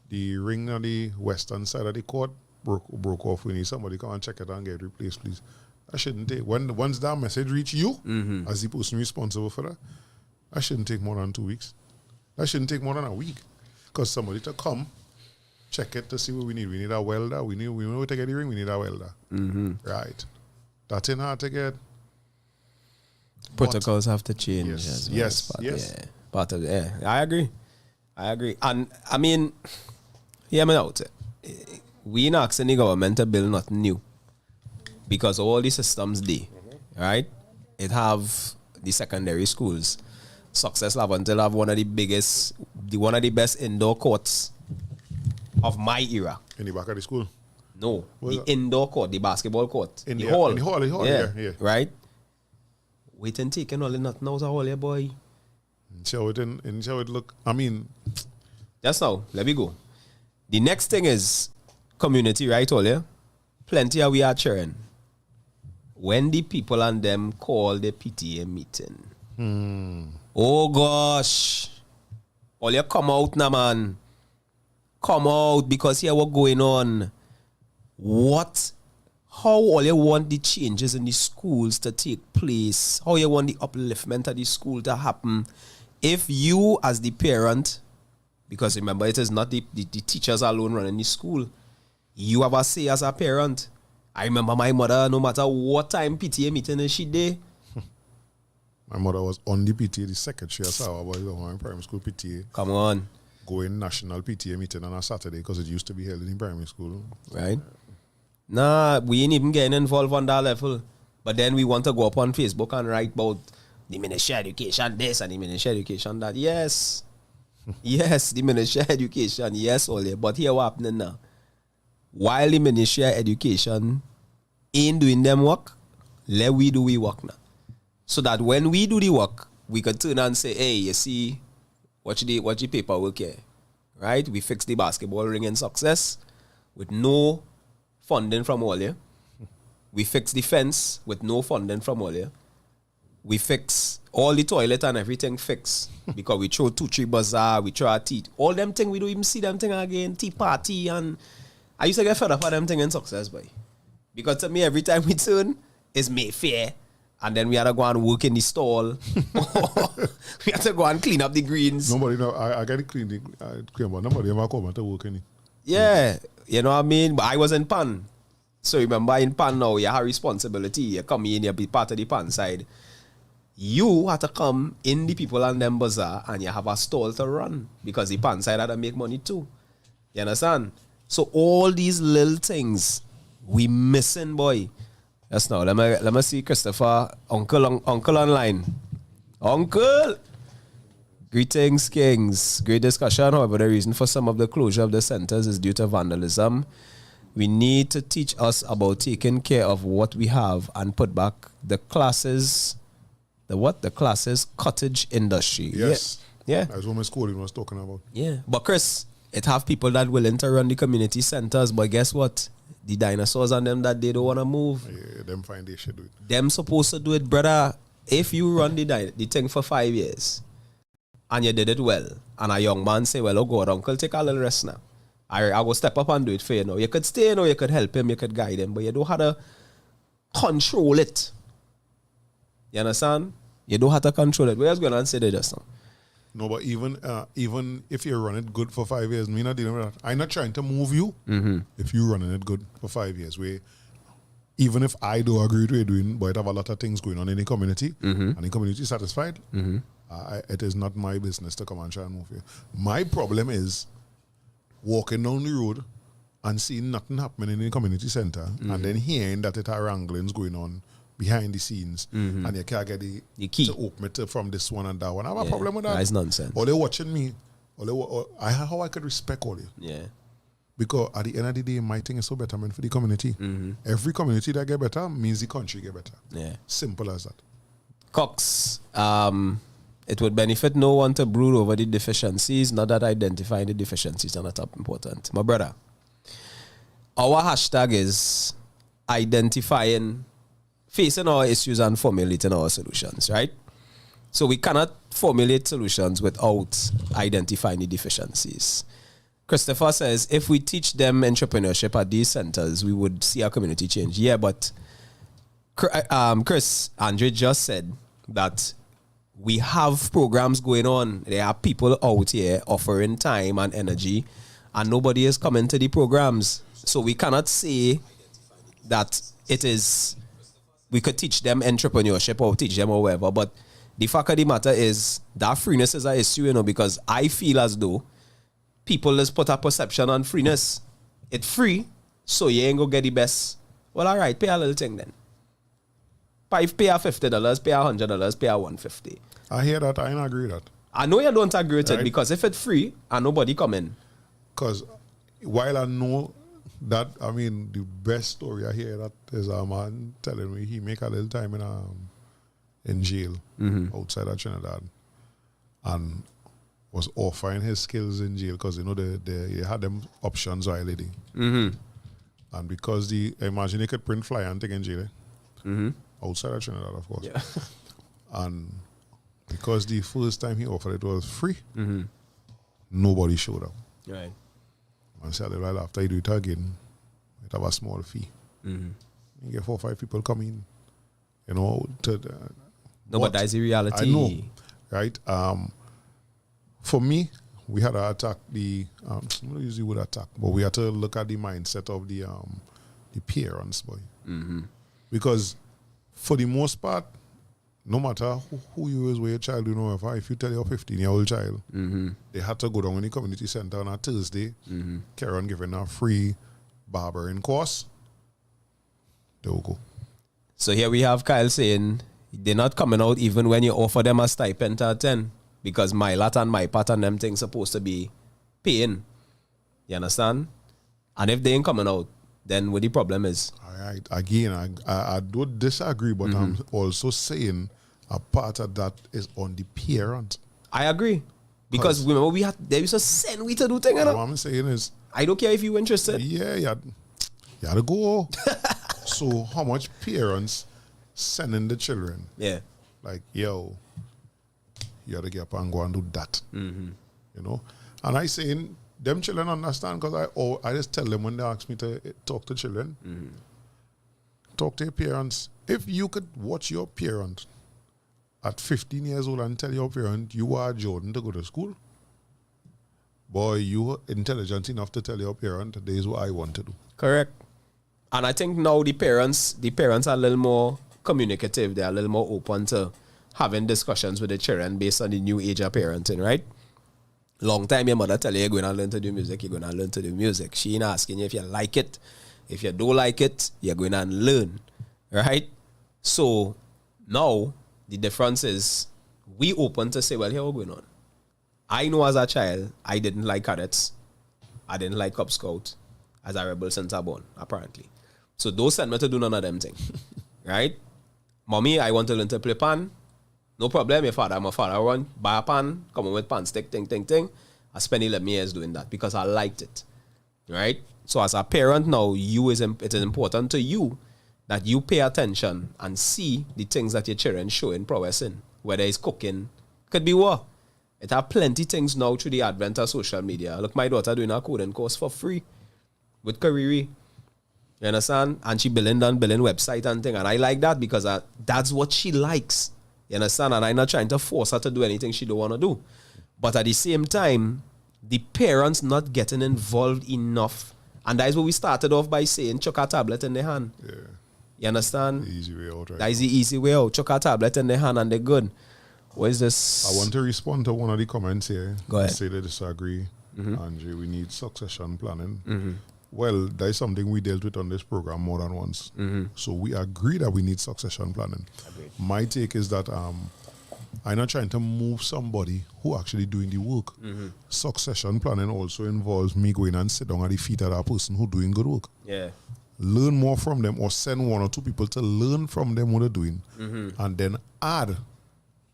the ring on the western side of the court broke off. We need somebody come and check it and get it replaced, please. I shouldn't take. Once that message reach you, as the person responsible for that, I shouldn't take more than 2 weeks. That shouldn't take more than a week. Because somebody to come, check it to see what we need. We need a welder. We know to get the ring, we need a welder. Right. That's in hard to get. Protocols have to change. Yes. Part of I agree. And I mean, hear me out. We not asking the government to build nothing new. Because all the systems right? It have the secondary schools. Success Lavantil have one of the best indoor courts of my era. In the back of the school? No, the indoor court, the basketball court. In the hall. In the hall, yeah. Right? Wait and take all the nothing out of all here, boy. Show it look. I mean, just now, let me go. The next thing is community, right, all here? Plenty of we are cheering. When the people and them call the PTA meeting. Oh gosh. All you come out now, man. Come out because here what going on. How all you want the changes in the schools to take place. How you want the upliftment of the school to happen. If you as the parent, because remember it is not the teachers alone running the school. You have a say as a parent. I remember my mother, no matter what time PTA meeting is she there. My mother was on the PTA, the secretary. I saw about my primary school PTA. Come on. Going national PTA meeting on a Saturday because it used to be held in primary school. Right. Nah, we ain't even getting involved on that level. But then we want to go up on Facebook and write about the Ministry of Education this and the Ministry of Education that. Yes. Yes, the Ministry of Education. Yes, only. But here what happening now? While the Ministry of Education ain't doing them work, let we do we work now. So that when we do the work, we can turn and say, hey, you see, watch the paperwork here. Right? We fix the basketball ring in Success with no funding from all here. We fix the fence with no funding from all here. We fix all the toilet and everything fix because we throw 2-3 bazaar, we throw our teeth. All them thing, we don't even see them thing again. Tea party and I used to get fed up of them thing in Success, boy. Because to me, every time we turn, it's Mayfair. And then we had to go and work in the stall. We had to go and clean up the greens. Nobody know. I got to clean but nobody ever come to work in it. Yeah, you know what I mean? But I was in PAN. So remember, in PAN now, you have responsibility. You come in, you be part of the PAN side. you have to come in the people and them bazaar and you have a stall to run because the pan side had to make money too. You understand? So all these little things we missing, boy. Yes, now let me see Christopher, uncle online. Uncle! Greetings, Kings. Great discussion. However, the reason for some of the closure of the centers is due to vandalism. We need to teach us about taking care of what we have and put back the classes. The what? The classes cottage industry. Yes. Yeah. That's what my schooling was talking about. Yeah. But Chris, it have people that willing to run the community centers, but guess what? The dinosaurs and them that they don't want to move. Yeah, them find they should do it. Them supposed to do it, brother. If you run the thing for 5 years and you did it well, and a young man say, well, oh God, uncle, take a little rest now. I will step up and do it for you now. You could stay, you know, you could help him, you could guide him, but you don't have to control it. You understand? You don't have to control it. Where's going on say that just now? No, but even if you run it good for 5 years, me not dealing with that. I'm not trying to move you if you running it good for 5 years. Even if I do agree with what you're doing, but it have a lot of things going on in the community, and the community is satisfied, it is not my business to come and try and move you. My problem is walking down the road and seeing nothing happening in the community center, and then hearing that it are wranglings going on behind the scenes, and you can't get the key to open it from this one and that one. I have a problem with that. That's nonsense. Or they're watching me. How I could respect all you. Yeah. Because at the end of the day, my thing is so betterment for the community. Every community that get better means the country get better. Yeah. Simple as that. Cox, it would benefit no one to brood over the deficiencies, not that identifying the deficiencies are not important. My brother, our hashtag is identifying, facing our issues and formulating our solutions, right? So we cannot formulate solutions without identifying the deficiencies. Christopher says, if we teach them entrepreneurship at these centers, we would see our community change. Yeah, but Chris, Andre just said that we have programs going on. There are people out here offering time and energy, and nobody is coming to the programs. So we cannot say that it is, we could teach them entrepreneurship or teach them or whatever, but the fact of the matter is that freeness is an issue, you know, because I feel as though people just put a perception on freeness. It's free, so you ain't gonna get the best. Well, all right, pay a little thing then. Pay a $50, pay $100, pay $150. I hear that. I don't agree with that. I know you don't agree with it because if it's free and nobody come in. Because while I know that, I mean, the best story I hear that is a man telling me he make a little time in jail outside of Trinidad and was offering his skills in jail because, you know, they had them options while they did. And because imagine they could print flyer and take in jail. Outside of Trinidad, of course. Yeah. And because the first time he offered it was free, nobody showed up. Right. And said, well, after you do it again, it have a small fee. You get 4 or 5 people coming, you know. No, but that's the reality. I know, right? For me, we had to attack I don't use the word attack, but we had to look at the mindset of the parents, boy. Because for the most part, no matter who you is with your child, you know, if you tell your 15-year-old child, they had to go down in the community center on a Thursday, Karen giving a free barbering course, they will go. So here we have Kyle saying they're not coming out even when you offer them a stipend to attend because my lot and my part and them things supposed to be paying. You understand? And if they ain't coming out, then what the problem is? All right. Again, I don't disagree, but I'm also saying a part of that is on the parent. I agree. Because remember, they used to send we to do things. What I'm saying is, I don't care if you're interested. Yeah, you had to go. So how much parents sending the children? Yeah. Like, yo, you have to get up and go and do that. You know? And I saying, them children understand because I just tell them when they ask me to talk to children, talk to your parents. If you could watch your parent at 15 years old and tell your parent you are Jordan to go to school, boy, you are intelligent enough to tell your parent this is what I want to do. Correct. And I think now the parents are a little more communicative. They're a little more open to having discussions with the children based on the new age of parenting, right? Long time your mother tell you you're going to learn to do music, you're going to learn to do music. She ain't asking you if you like it. If you don't like it, you're going to learn, right? So now the difference is we open to say, well, here what's going on. I know as a child, I didn't like cadets. I didn't like Cub Scout as a rebel since I born, apparently. So those send me to do none of them things, right? Mommy, I want to learn to play pan. No problem. My father run, buy a pan, come on with pan stick, ting. I spent 11 years doing that because I liked it, right? So as a parent now, it is important to you that you pay attention and see the things that your children showing prowess in, whether it's cooking, could be what. It have plenty things now through the advent of social media. Look, my daughter doing a coding course for free with Kariri. You understand? And she building website and thing. And I like that because that's what she likes. You understand? And I'm not trying to force her to do anything she don't want to do. But at the same time, the parents not getting involved enough. And that is what we started off by saying, chuck a tablet in their hand. Yeah. You understand? The easy way out, right? That is the easy way out. Chuck a tablet in their hand and they're good. What is this? I want to respond to one of the comments here. Go ahead. Say they disagree. Andre, we need succession planning. Well, that is something we dealt with on this program more than once. So we agree that we need succession planning. Agreed. My take is that I'm not trying to move somebody who actually doing the work. Succession planning also involves me going and sit down at the feet of that person who doing good work. Yeah. Learn more from them or send one or two people to learn from them what they're doing and then add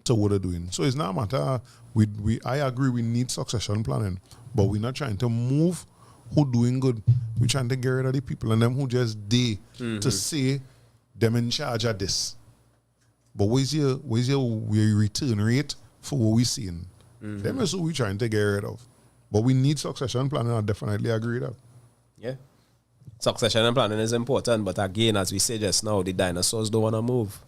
to what they're doing. So it's not a matter, I agree we need succession planning, but we're not trying to move who doing good. We're trying to get rid of the people and them who just to say them in charge of this. But where's your return rate for what we're seeing? Them is who we're trying to get rid of. But we need succession planning, I definitely agree with that. Yeah. Succession and planning is important, but again, as we say just now, the dinosaurs don't want to move.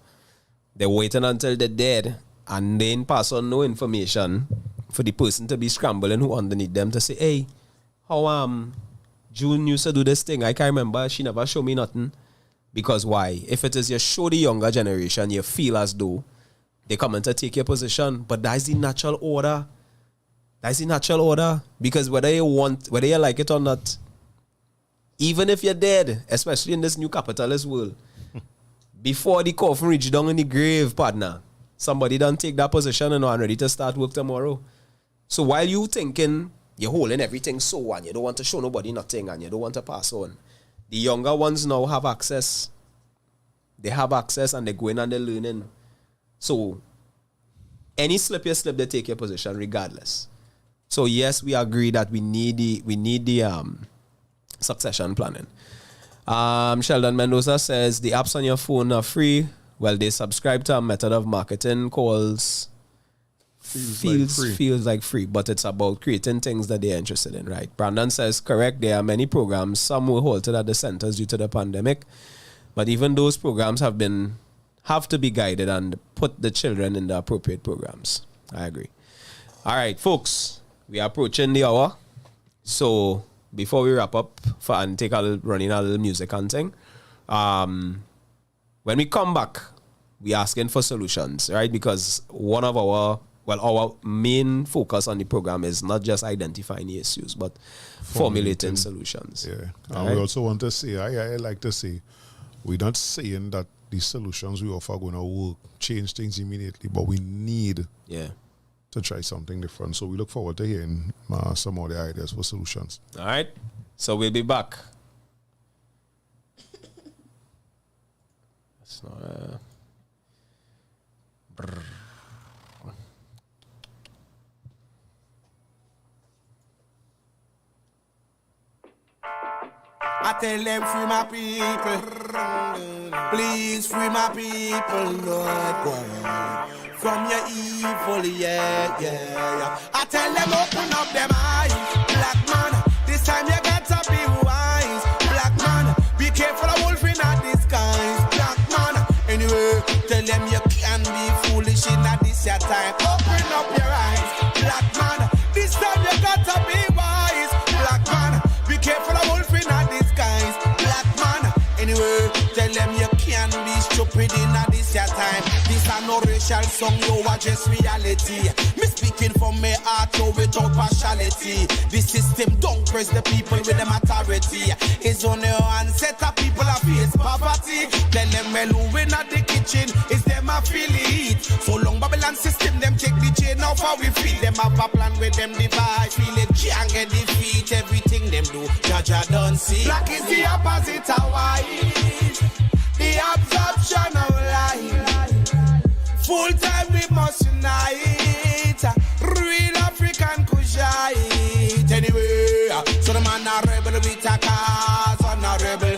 They're waiting until they're dead and then pass on no information for the person to be scrambling who underneath them to say, hey, how June used to do this thing. I can't remember. She never showed me nothing. Because why? If it is you show the younger generation, you feel as though they come in to take your position. But that's the natural order. That's the natural order. Because whether you like it or not, even if you're dead, especially in this new capitalist world, before the coffin reach down in the grave, partner, somebody done take that position and are ready to start work tomorrow. So while you thinking you're holding everything so and you don't want to show nobody nothing and you don't want to pass on, the younger ones now have access. They have access and they're going and they're learning. So any slip you slip, they take your position regardless. So yes, we agree that we need the succession planning. Sheldon Mendoza says the apps on your phone are free. Well, they subscribe to a method of marketing calls feels like free, but it's about creating things that they're interested in, right? Brandon says, correct, there are many programs. Some were halted at the centers due to the pandemic, but even those programs have to be guided and put the children in the appropriate programs. I agree. All right, folks, we are approaching the hour. So before we wrap up and running a little music and thing, when we come back, we're asking for solutions, right? Because our main focus on the program is not just identifying the issues, but formulating solutions. Yeah. And we also want to say, I like to say, we're not saying that the solutions we offer are going to work, change things immediately, but we need to try something different. So we look forward to hearing some of the ideas for solutions. All right. So we'll be back. That's not I tell them free my people, please free my people, Lord God, from your evil, yeah. I tell them open up them eyes, black man, this time you got to be wise, black man, be careful of wolf in a disguise, black man, anyway, tell them you can be foolish in a this your time, open up your eyes, black man, this time you got to be wise, black man, be careful of wolf in a disguise, black man, anyway, tell them you can be stupid in a this your time, this are no special song, you are just reality. Me speaking from my heart, so without partiality. The system don't press the people with them authority. It's only one set of people that face poverty. Tell them well who in at the kitchen is them affiliate. So long Babylon system, them take the chain off how we feed them. Have a plan with them divide. Feel it can't get defeat. Everything them do, Jaja don't see. Black is the opposite of white. The absorption of light. Full time we must unite. Real African Kushite. Anyway, so the man a rebel with a cause on a rebel.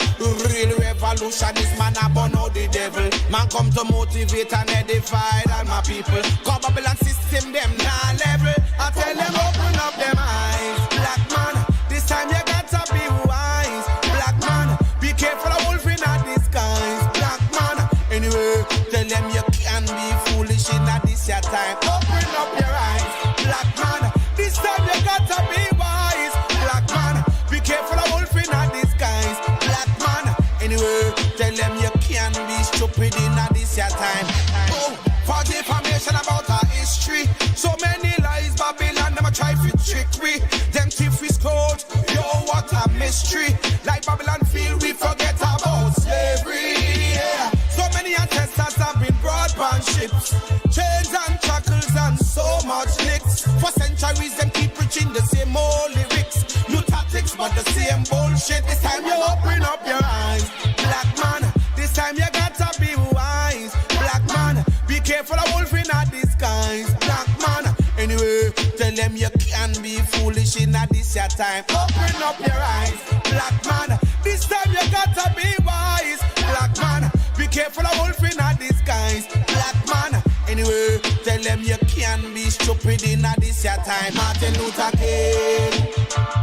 Real revolutionist man a born out the devil. Man come to motivate and edify all my people. Come Babylon system them now level. I tell them open up them eyes. Black man, this time you got to be wise. Black man, be careful of wolf in a disguise. Black man, anyway, tell them you can be foolish in a this your time. Open up your eyes. Black man, this time you got to be wise. Black man, be careful of wolf in a disguise. Black man, anyway, tell them you can be stupid in a this your time. Oh, for the information about our history. So many lies, Babylon, them a try to trick we. Them thief we scored, yo, what a mystery. Like Babylon feel we forget about slavery. Yeah. So many ancestors have been brought on ships. Chains and shackles and so much licks. For centuries them keep preaching the same old lyrics. New tactics but the same bullshit. This time you open up your eyes. Black man, this time you gotta be wise. Black man, be careful of wolf in a disguise. Black man, anyway, tell them you can be foolish in a this your time. Open up your eyes. Black man, this time you gotta be wise. Black man, be careful of wolf in a disguise. Black man, anyway, tell them you can be stupid in a this your time. Martin Luther King,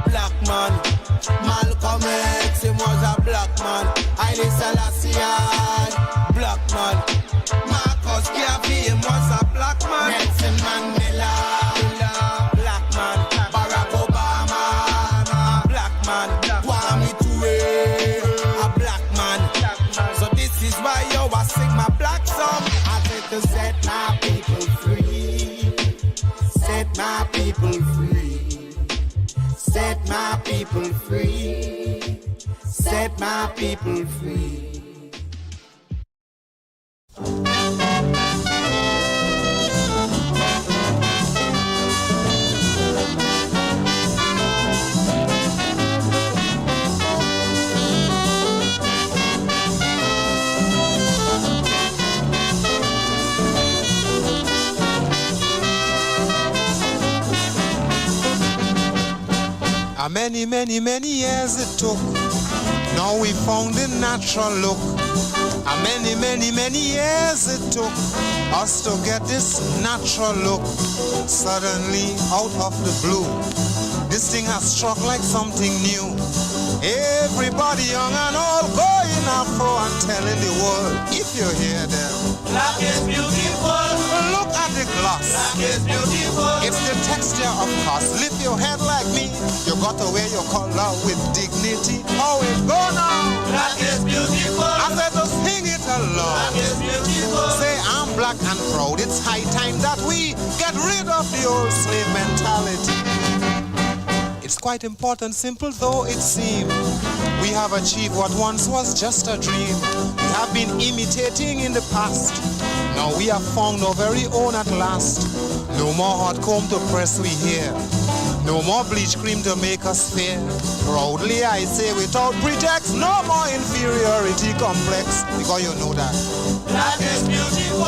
black man. Malcolm X, he was a black man. Haile Selassie, black man. Marcus Garvey, he was a black man. Nelson Mandela, black man. Barack Obama, black man. Kwame Ture, a black man. So this is why yo I sing my black song. I said to set my people free. Set my people free. Set my people free. Set my people free. Many, many, many years it took. Now we found the natural look. Many, many, many years it took us to get this natural look. Suddenly, out of the blue, this thing has struck like something new. Everybody young and old going out for and telling the world, if you hear them, Black is beautiful. look at the gloss. Black is beautiful. It's the texture, of course. Lift your head like me. You got to wear your color with dignity. How it go now? Black is beautiful. I said to sing it along. Black is beautiful. Say I'm black and proud. It's high time that we get rid of the old slave mentality. It's quite important, simple though it seems. We have achieved what once was just a dream. We have been imitating in the past. Now we have found our very own at last. No more hot comb to press we hear. No more bleach cream to make us fair. Proudly I say without pretext, no more inferiority complex. Because you know that. Black is beautiful.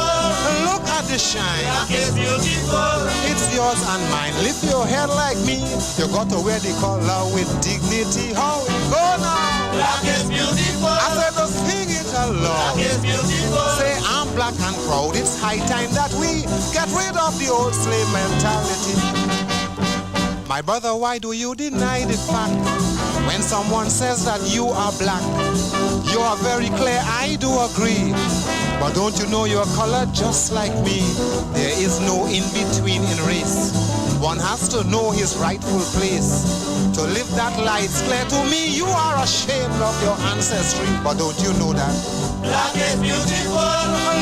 Look at the shine. Black is beautiful. It's yours and mine. Lift your head like me. You got to wear the color with dignity. How it go now? Black is beautiful. I said to sing it along. Black is beautiful. Say I'm black and proud. It's high time that we get rid of the old slave mentality. My brother, why do you deny the fact? When someone says that you are black, you are very clear, I do agree. But don't you know your color just like me? There is no in-between in race. One has to know his rightful place. To live that light clear to me, you are ashamed of your ancestry. But don't you know that? Black is beautiful.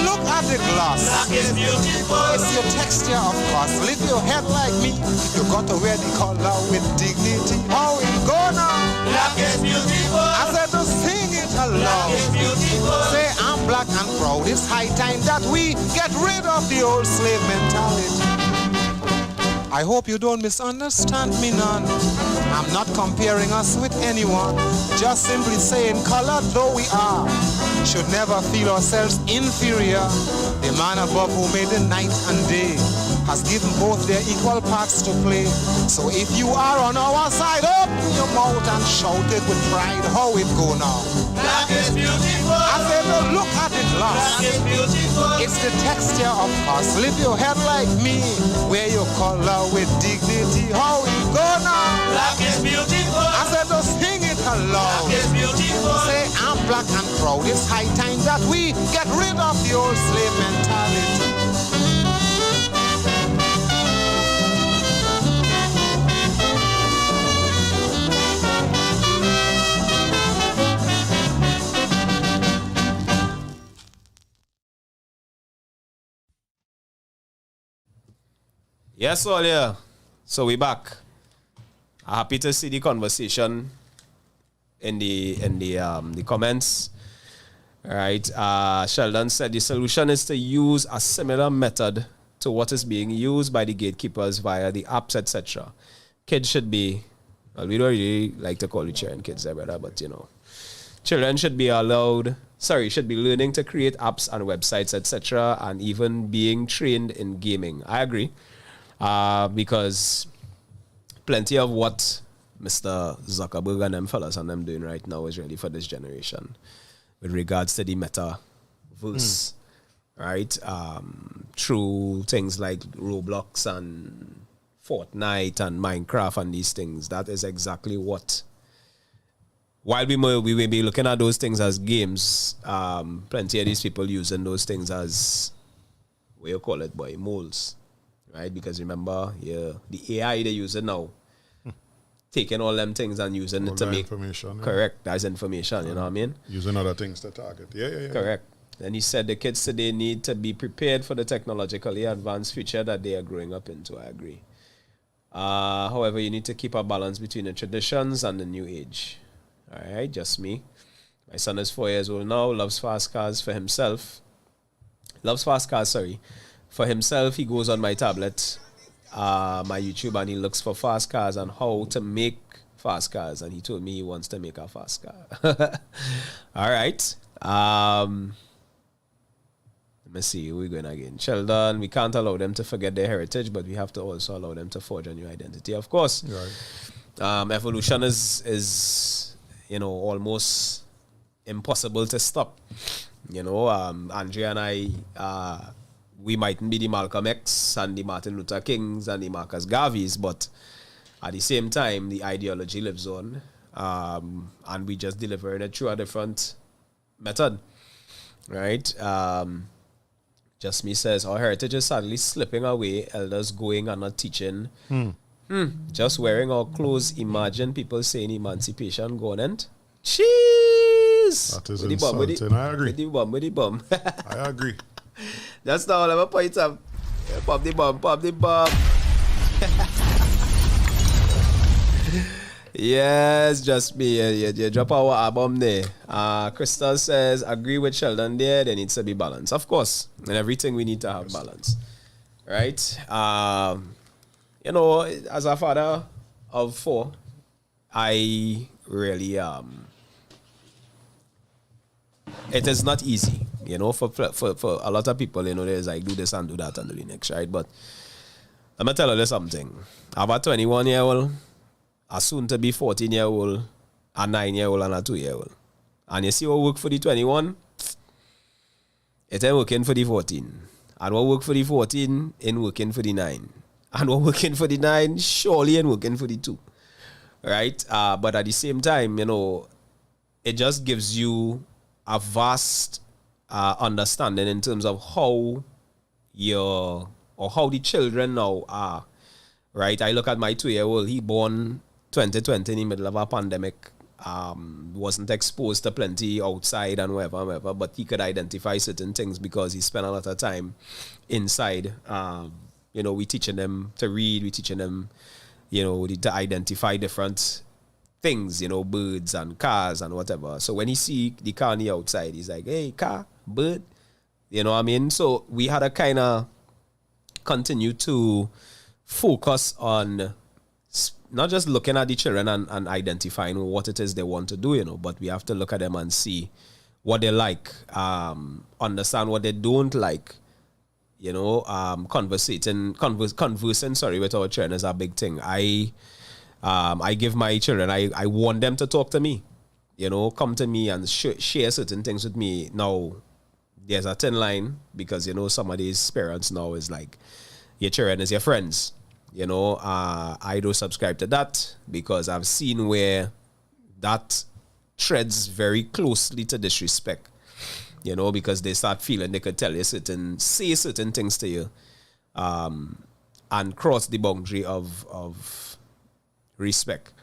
Look at the gloss. Black is beautiful. It's your texture, of course. Lift your head like me. You got to wear the color with dignity. How it go now? Black is beautiful. I said to sing it aloud. Black is beautiful. Say I'm black and proud. It's high time that we get rid of the old slave mentality. I hope you don't misunderstand me none. I'm not comparing us with anyone. Just simply saying colored though we are, should never feel ourselves inferior. The man above who made the night and day has given both their equal parts to play. So if you are on our side, open your mouth and shout it with pride. How it go now? Black is beautiful. I said, oh, look at it, Black lost. is beautiful. It's the texture of us. Lift your head like me. Wear your color with dignity. How it go now? Black is beautiful. I said, oh, sing it aloud. Black is beautiful. Say, I'm black and proud. It's high time that we get rid of the old slave mentality. Yes, all yeah. So we back. Happy to see the conversation in the comments. All right. Sheldon said the solution is to use a similar method to what is being used by the gatekeepers via the apps, etc. Kids should be, well, we don't really like to call it children kids, brother, but you know, children should be should be learning to create apps and websites, etc., and even being trained in gaming. I agree. Because plenty of what Mr. Zuckerberg and them fellas and them doing right now is really for this generation with regards to the metaverse, right? Through things like Roblox and Fortnite and Minecraft and these things. That is exactly what, while we may be looking at those things as games, plenty of these people using those things as, what you call it, boy, moles. Right, because remember, the AI they're using now, taking all them things and using all it to make information, correct as information. You know what I mean? Using other things to target. Yeah. Correct. And he said the kids today need to be prepared for the technologically advanced future that they are growing up into. I agree. However, you need to keep a balance between the traditions and the new age. All right, just me. My son is 4 years old now. Loves fast cars for himself. For himself, he goes on my tablet, my YouTube, and he looks for fast cars and how to make fast cars. And he told me he wants to make a fast car. All right. Let me see. We're going again. Sheldon, we can't allow them to forget their heritage, but we have to also allow them to forge a new identity. Of course. Right. Evolution is almost impossible to stop. Andrea and I... we mightn't be the Malcolm X and the Martin Luther Kings and the Marcus Garveys, but at the same time, the ideology lives on, and we just deliver it through a different method, right? Just me says, our heritage is sadly slipping away, elders going and not teaching. Just wearing our clothes, imagine people saying emancipation going on. Cheese! That is insulting. I agree. With the bum. I agree. That's not all I'm a point of. Pop the bomb. Yes, just me. You drop our album there. Crystal says, agree with Sheldon there, there needs to be balance. Of course. In everything we need to have balance. Right? As a father of 4, I really it is not easy. For a lot of people, there's like do this and do that and do the next, right? But let me tell you something. I have a 21-year-old, a soon to be 14-year-old, a 9-year-old, and a 2-year-old. And you see what work for the 21? It ain't working for the 14. And what work for the 14 ain't working for the 9. And what working for the 9 surely ain't working for the 2. Right? But at the same time, it just gives you a vast understanding in terms of how how the children now are, right? I look at my 2-year-old, he born 2020 in the middle of a pandemic, wasn't exposed to plenty outside and whatever, but he could identify certain things because he spent a lot of time inside. We teaching them to read, we teaching them, to identify different things, birds and cars and whatever. So when he see the car on the outside, he's like, hey, car, bird, you know what I mean? So we had to kind of continue to focus on not just looking at the children and identifying what it is they want to do, but we have to look at them and see what they like, understand what they don't like, conversing, with our children is a big thing. I give my children, I want them to talk to me, come to me and share certain things with me. Now, there's a thin line because, some of these parents now is like, your children is your friends. I don't subscribe to that because I've seen where that treads very closely to disrespect, because they start feeling they could say certain things to you, and cross the boundary of respect,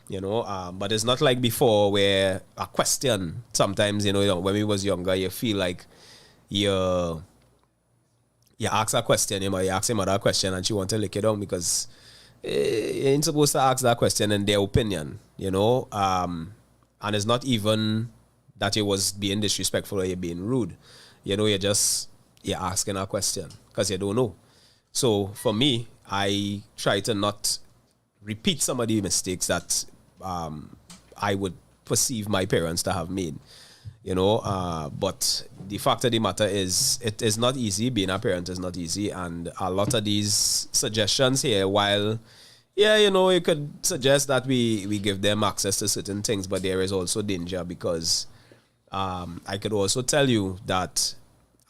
but it's not like before where a question sometimes, when we was younger, you feel like you ask a question, you ask him another question and she want to lick it down because you ain't supposed to ask that question in their opinion, and it's not even that you was being disrespectful or you're being rude, you're asking a question because you don't know. So for me, I try to not repeat some of the mistakes that I would perceive my parents to have made. But the fact of the matter is, it is not easy. Being a parent is not easy. And a lot of these suggestions here, while, you could suggest that we give them access to certain things, but there is also danger because I could also tell you that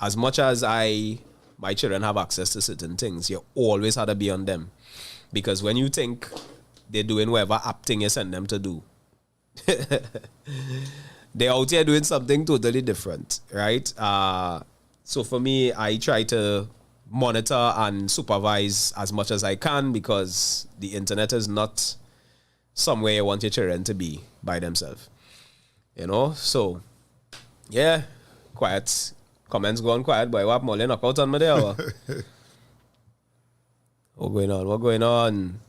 as much as my children have access to certain things, you always had to be on them. Because when you think they're doing whatever app thing you send them to do, they're out here doing something totally different, right? So for me, I try to monitor and supervise as much as I can because the internet is not somewhere you want your children to be by themselves. So, yeah, quiet. Comments going quiet, boy. What more knock out on me there? What going on?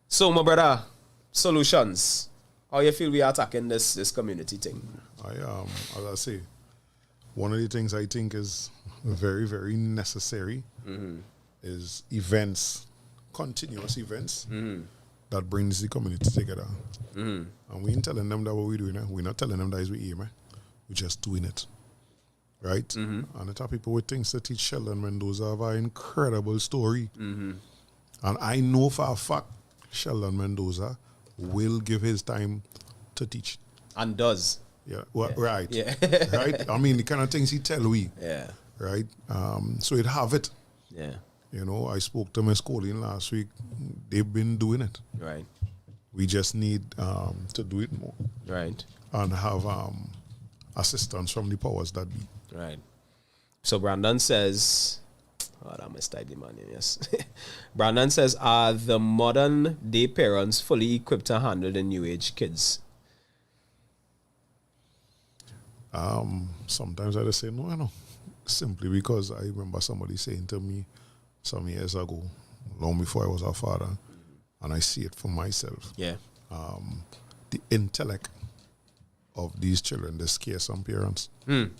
So, my brother, solutions. How you feel we are attacking this community thing? As I say, one of the things I think is very, very necessary is events, continuous events that brings the community together. And we ain't telling them that what we're doing. We're not telling them that is we aim. We're just doing it. Right? And the type of people with things to teach Sheldon Mendoza have an incredible story. And I know for a fact Sheldon Mendoza will give his time to teach. And does. Yeah, well, yeah. Right. Yeah. Right? I mean, the kind of things he tell we. Yeah. Right? So he'd have it. Yeah. I spoke to Miss Colleen last week. They've been doing it. Right. We just need to do it more. Right. And have assistance from the powers that be. Right. So Brandon says... Oh, that must type the man in, yes. Brandon says, are the modern day parents fully equipped to handle the new age kids? Sometimes I just say no, simply because I remember somebody saying to me some years ago, long before I was a father, and I see it for myself. Yeah. The intellect of these children, they scare some parents. And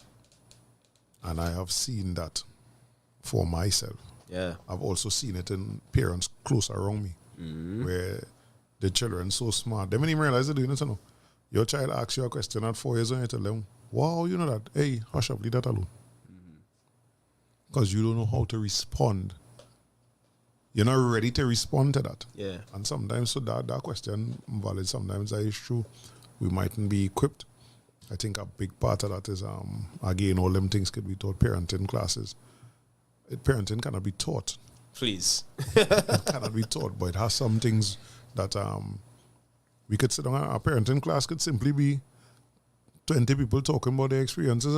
I have seen that for myself. Yeah. I've also seen it in parents close around me, where the children so smart. They don't even realize they're doing it. Your child asks you a question at 4 years old, and you tell them, wow, you know that? Hey, hush up, leave that alone. Because you don't know how to respond. You're not ready to respond to that. Yeah. And sometimes, so that question valid, sometimes that is true. We mightn't be equipped. I think a big part of that is, again, all them things could be taught parenting classes. Parenting cannot be taught. Please. It cannot be taught, but it has some things that we could sit down. A parenting class could simply be 20 people talking about their experiences,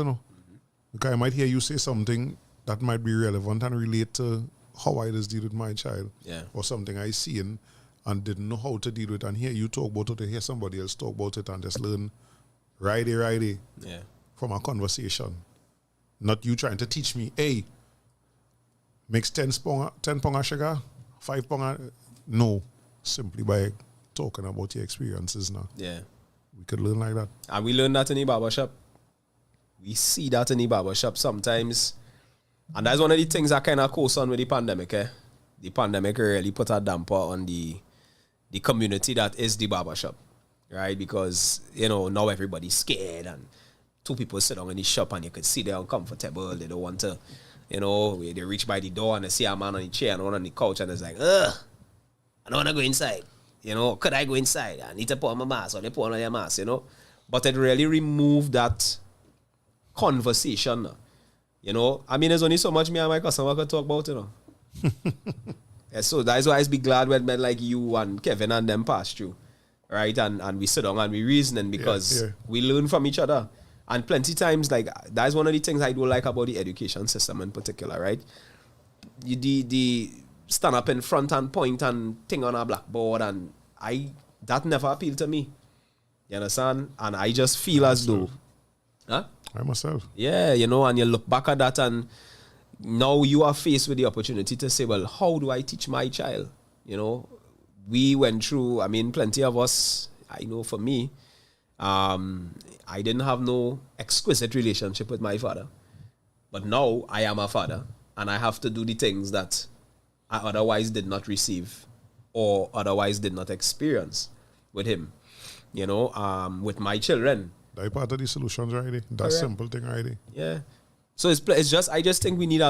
Because I might hear you say something that might be relevant and relate to how I just deal with my child. Yeah. Or something I see in, and didn't know how to deal with it, and hear you talk about it, to hear somebody else talk about it, and just learn righty from a conversation. Not you trying to teach me, hey, mix 10 pound of sugar, 5 pound. No, simply by talking about your experiences now. Yeah. We could learn like that. And we learn that in the barbershop. We see that in the barbershop sometimes. And that's one of the things that kind of goes on with the pandemic. The pandemic really put a damper on the community that is the barbershop. Right? Because, now everybody's scared and two people sit down in the shop and you could see they're uncomfortable. They don't want to, they reach by the door and they see a man on the chair and one on the couch and it's like, ugh, I don't want to go inside. Could I go inside? I need to put on my mask or they put on your mask, But it really removed that conversation. I mean, there's only so much me and my customer could talk about, Yeah, so that's why I be glad when men like you and Kevin and them pass through. Right? And we sit down and we reasoning because we learn from each other. And plenty times, like, that's one of the things I do like about the education system in particular, right? The stand up in front and point and thing on a blackboard, and that never appealed to me. You understand? And I just feel as though... Huh? I myself. Yeah, and you look back at that and now you are faced with the opportunity to say, well, how do I teach my child? We went through, I mean, plenty of us, I know for me, I didn't have no exquisite relationship with my father. But now I am a father and I have to do the things that I otherwise did not receive or otherwise did not experience with him, with my children. That part of the solutions already. That simple thing already. Yeah. So it's just, I just think we need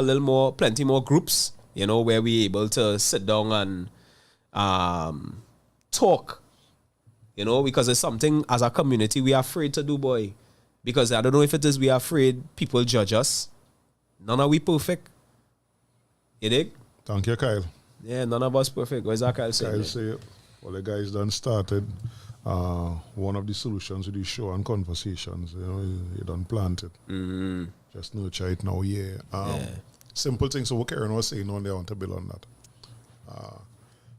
plenty more groups, where we're able to sit down and talk, because it's something as a community we are afraid to do, boy. Because I don't know if it is we are afraid people judge us. None of we perfect. You dig? Thank you, Kyle. Yeah, none of us perfect. What is that Kyle saying? Kyle say, well, the guys done started one of the solutions with the show and conversations. You done plant it. Mm-hmm. Just nurture it now, Simple things. So what Karen was saying, they want to build on that.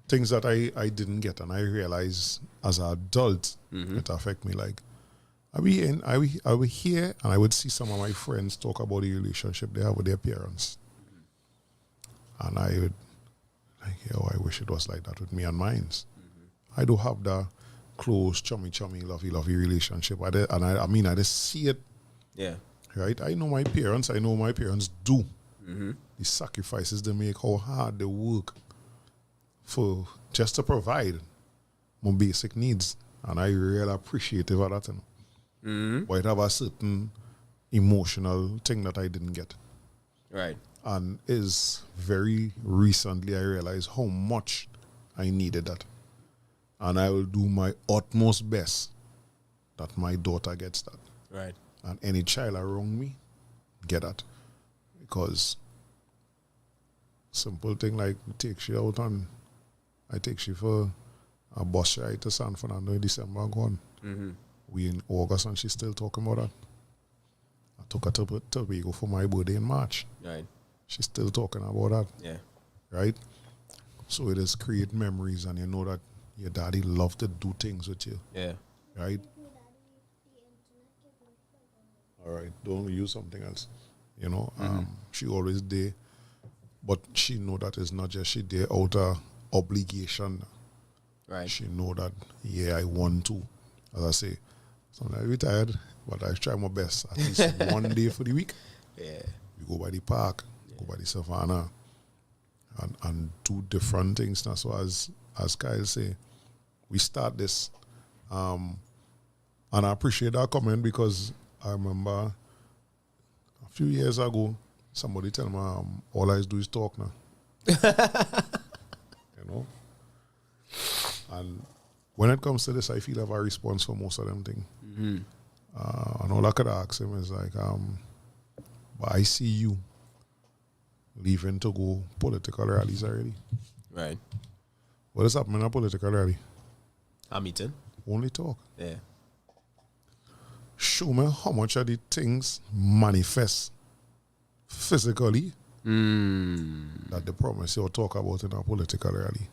Things that I didn't get and I realized as an adult, it affect me. Like, I would hear and I would see some of my friends talk about the relationship they have with their parents. And I would I wish it was like that with me and mine. I do have that close, chummy, lovey relationship. I just see it. Yeah. Right? I know my parents do. The sacrifices they make, how hard they work for just to provide my basic needs. And I really appreciate of that. But it have a certain emotional thing that I didn't get. Right. And is very recently I realized how much I needed that. And I will do my utmost best that my daughter gets that. Right. And any child around me get that. Because simple thing like take she out and I take she for a bus ride to San Fernando in December gone. We in August and she's still talking about that. I took her to Tobago for my birthday in March. Right. She's still talking about that. Yeah. Right? So it is create memories and you know that your daddy loved to do things with you. Yeah. Right? All right. Don't use something else. She always there. But she know that it's not just she there out of obligation. Right. She know that, I want to. As I say, sometimes I retired, but I try my best. At least one day for the week. Yeah. We go by the park, go by the savannah, and do different things. Now, so as Kyle say, we start this. And I appreciate that comment because I remember a few years ago, somebody tell me all I do is talk now. And when it comes to this, I feel I have a response for most of them things. And all I could ask him is like, but I see you leaving to go political rallies already. Right. What is happening in a political rally? A meeting. Only talk. Yeah. Show me how much of the things manifest physically that they promise you talk about in a political rally.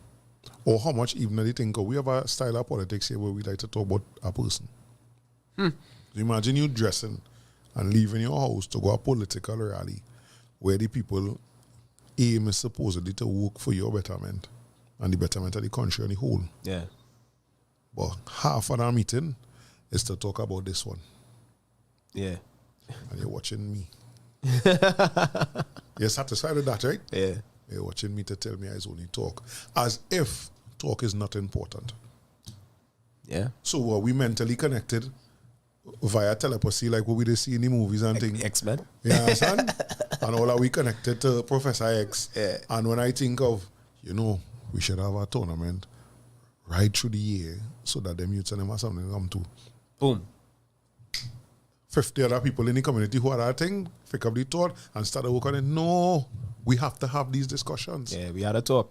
Or how much even they think, we have a style of politics here where we like to talk about a person. Imagine you dressing and leaving your house to go a political rally where the people aim is supposedly to work for your betterment and the betterment of the country and the whole. Yeah. But half of that meeting is to talk about this one. Yeah. And you're watching me. You're satisfied with that, right? Yeah. You're watching me to tell me I only talk. As if talk is not important. Yeah. So are we mentally connected via telepathy like what we did see in the movies and things? X-Men. You understand? And all are we connected to Professor X? Yeah. And when I think of, we should have a tournament right through the year so that them youths and them have something to come to. Boom. 50 other people in the community who are that thing, pick up the thought and start to work on it. No, we have to have these discussions. Yeah, we had a talk.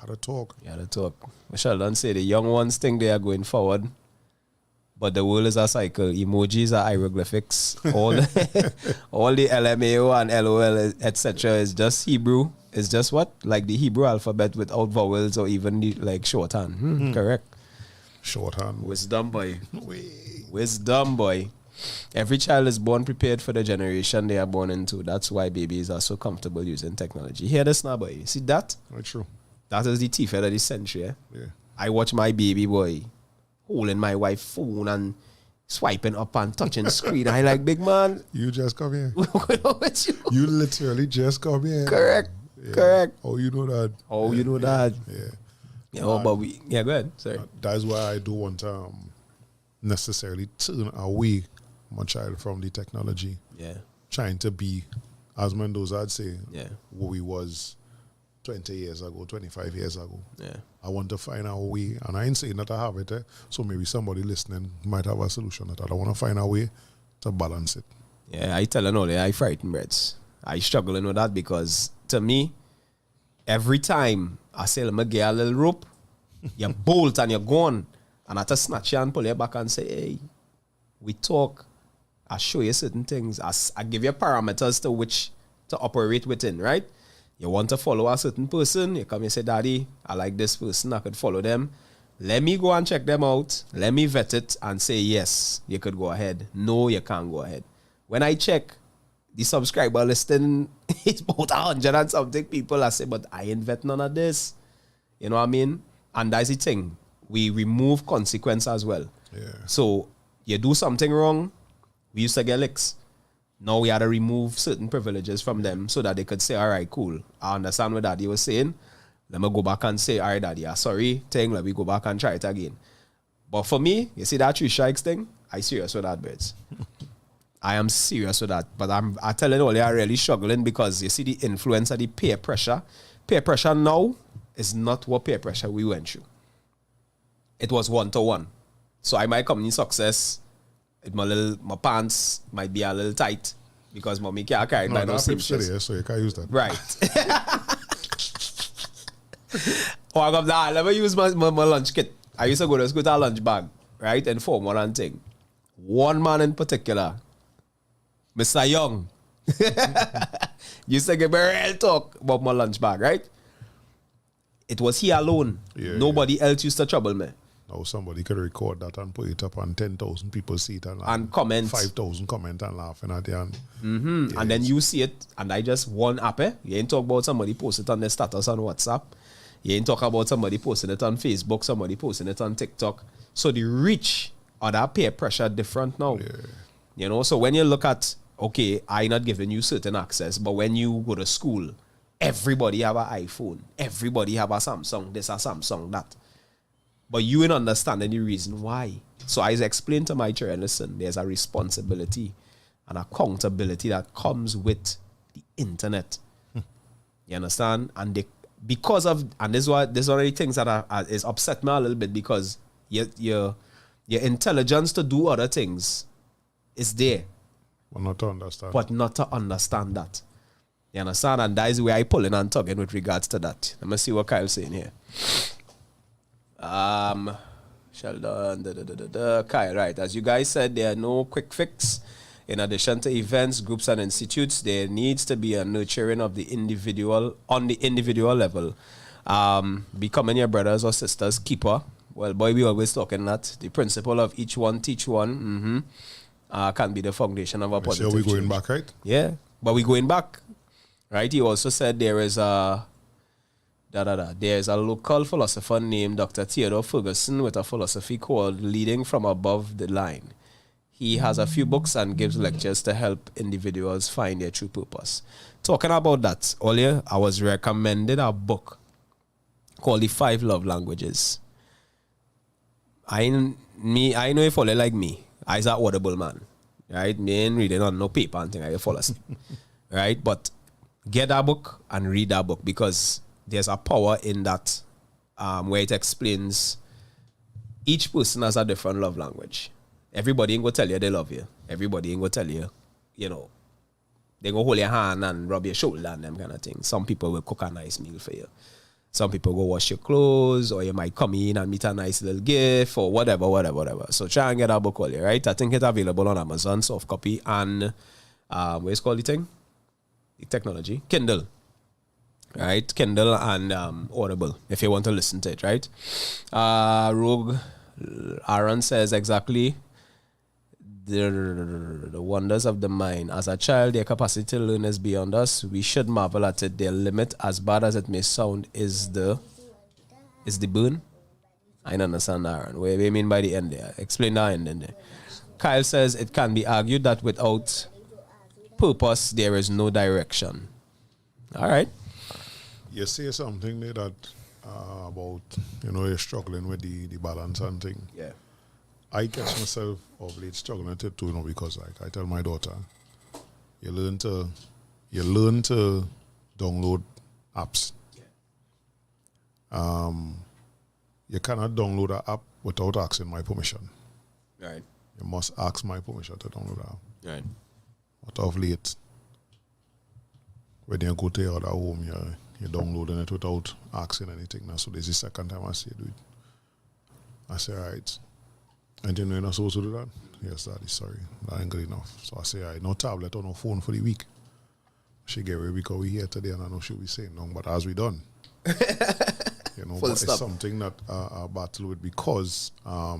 We had a talk. Michelle don't say the young ones think they are going forward, but the world is a cycle. Emojis are hieroglyphics. All the LMAO and LOL, etc. is just Hebrew. It's just what? Like the Hebrew alphabet without vowels or even the, like shorthand. Correct. Shorthand. Wisdom, boy. Wisdom, boy. Every child is born prepared for the generation they are born into. That's why babies are so comfortable using technology. Hear this now, boy. See that? Very true. That is the thief of the century. Yeah. I watch my baby boy holding my wife's phone and swiping up and touching screen. I like, big man. You just come here. What's going on with you? You literally just come here. Correct. Yeah. Correct. Oh, you know that. Oh, you know that. Yeah. Yeah, but go ahead. Sorry. That's why I don't want to necessarily turn away my child from the technology. Yeah. Trying to be, as Mendoza would say, Yeah. what we was 20 years ago, 25 years ago. Yeah. I want to find a way, and I ain't saying that I have it, so maybe somebody listening might have a solution that I want to find a way to balance it. Yeah, I telling all I frighten breads. I struggling with that because to me, every time I say, let me get a little rope, you bolt and you're gone. And I just snatch you and pull you back and say, hey, we talk. I show you certain things. I give you parameters to which to operate within, right? You want to follow a certain person, you come and say, Daddy, I like this person, I could follow them. Let me go and check them out. Let me vet it and say, yes, you could go ahead. No, you can't go ahead. When I check, the subscriber listing is about 100 and something people. I say, but I ain't vet none of this. You know what I mean? And that's the thing. We remove consequence as well. Yeah. So you do something wrong, we used to get licks. Now we had to remove certain privileges from them so that they could say, all right, cool. I understand what Daddy was saying. Let me go back and say, all right, Daddy, sorry thing. Let me go back and try it again. But for me, you see that 3 strikes thing? I serious with that, birds. I am serious with that. But I'm telling you, they are really struggling because you see the influence of the peer pressure. Peer pressure now is not what peer pressure we went through. It was 1-to-1. So I might come in success. My pants might be a little tight because mommy can't carry by no same shoes. So you can't use that. Right. I got that. I never use my lunch kit. I used to go to school with a lunch bag, right? And form one thing. One man in particular, Mr. Young, used to give me a real talk about my lunch bag, right? It was he alone. Yeah, Nobody else used to trouble me. Now somebody could record that and put it up and 10,000 people see it and comment. 5,000 comment and laughing at it. And, And then you see it and I just one app. You ain't talk about somebody post it on their status on WhatsApp. You ain't talk about somebody posting it on Facebook, somebody posting it on TikTok. So the reach of that peer pressure different now. Yeah. You know, so when you look at, okay, I not giving you certain access, but when you go to school, everybody have an iPhone. Everybody have a Samsung, this a Samsung, that. But you ain't understanding the reason why. So I explained to my children, listen, there's a responsibility and accountability that comes with the internet. You understand? And they, because of, and this is one of the things that is upset me a little bit because your intelligence to do other things is there. But not to understand. But not to understand that. You understand? And that is where I pull in and tugging with regards to that. Let me see what Kyle's saying here. Sheldon, Kyle, right. As you guys said, there are no quick fix. In addition to events, groups, and institutes, there needs to be a nurturing of the individual on the individual level. Becoming your brothers or sisters keeper. Well, boy, we always talking that. The principle of each one teach one can be the foundation of a positive So we're going change. back, right? Yeah, but we're going back. Right? He also said there is a there's a local philosopher named Dr. Theodore Ferguson with a philosophy called Leading from Above the Line. He has a few books and gives lectures to help individuals find their true purpose. Talking about that, earlier I was recommended a book called The 5 Love Languages. I know if only like me. I was an audible man. Right? Me ain't reading on no paper and thing. I fall asleep. Right? But get that book and read that book because there's a power in that where it explains each person has a different love language. Everybody ain't gonna tell you they love you. Everybody ain't gonna tell you, you know, they go hold your hand and rub your shoulder and them kind of things. Some people will cook a nice meal for you. Some people go wash your clothes, or you might come in and meet a nice little gift or whatever. So try and get that book earlier, right? I think it's available on Amazon, soft copy, and what's called the thing? The technology. Kindle. Right? Kindle and Audible, if you want to listen to it, right? Rogue Aaron says exactly the wonders of the mind. As a child, their capacity to learn is beyond us. We should marvel at it. Their limit, as bad as it may sound, is the burn. I don't understand, Aaron. What do you mean by the end there? Explain that end in there. Kyle says it can be argued that without purpose, there is no direction. All right. You say something there that about, you know, you're struggling with the balance and thing. Yeah. I catch myself of late struggling with it too, you know, because like I tell my daughter, you learn to download apps. You cannot download an app without asking my permission. Right. You must ask my permission to download an app. Right. But of late, when you go to your other home, you're downloading it without asking anything. Now, so this is the second time I see you do it. I say, all right. And you know you're not supposed to do that? Yes, Daddy, sorry. That ain't good enough. So I say, all right, no tablet or no phone for the week. She get away because we here today and I know she'll be saying no, but as we done. You know, but it's something that I battle with because I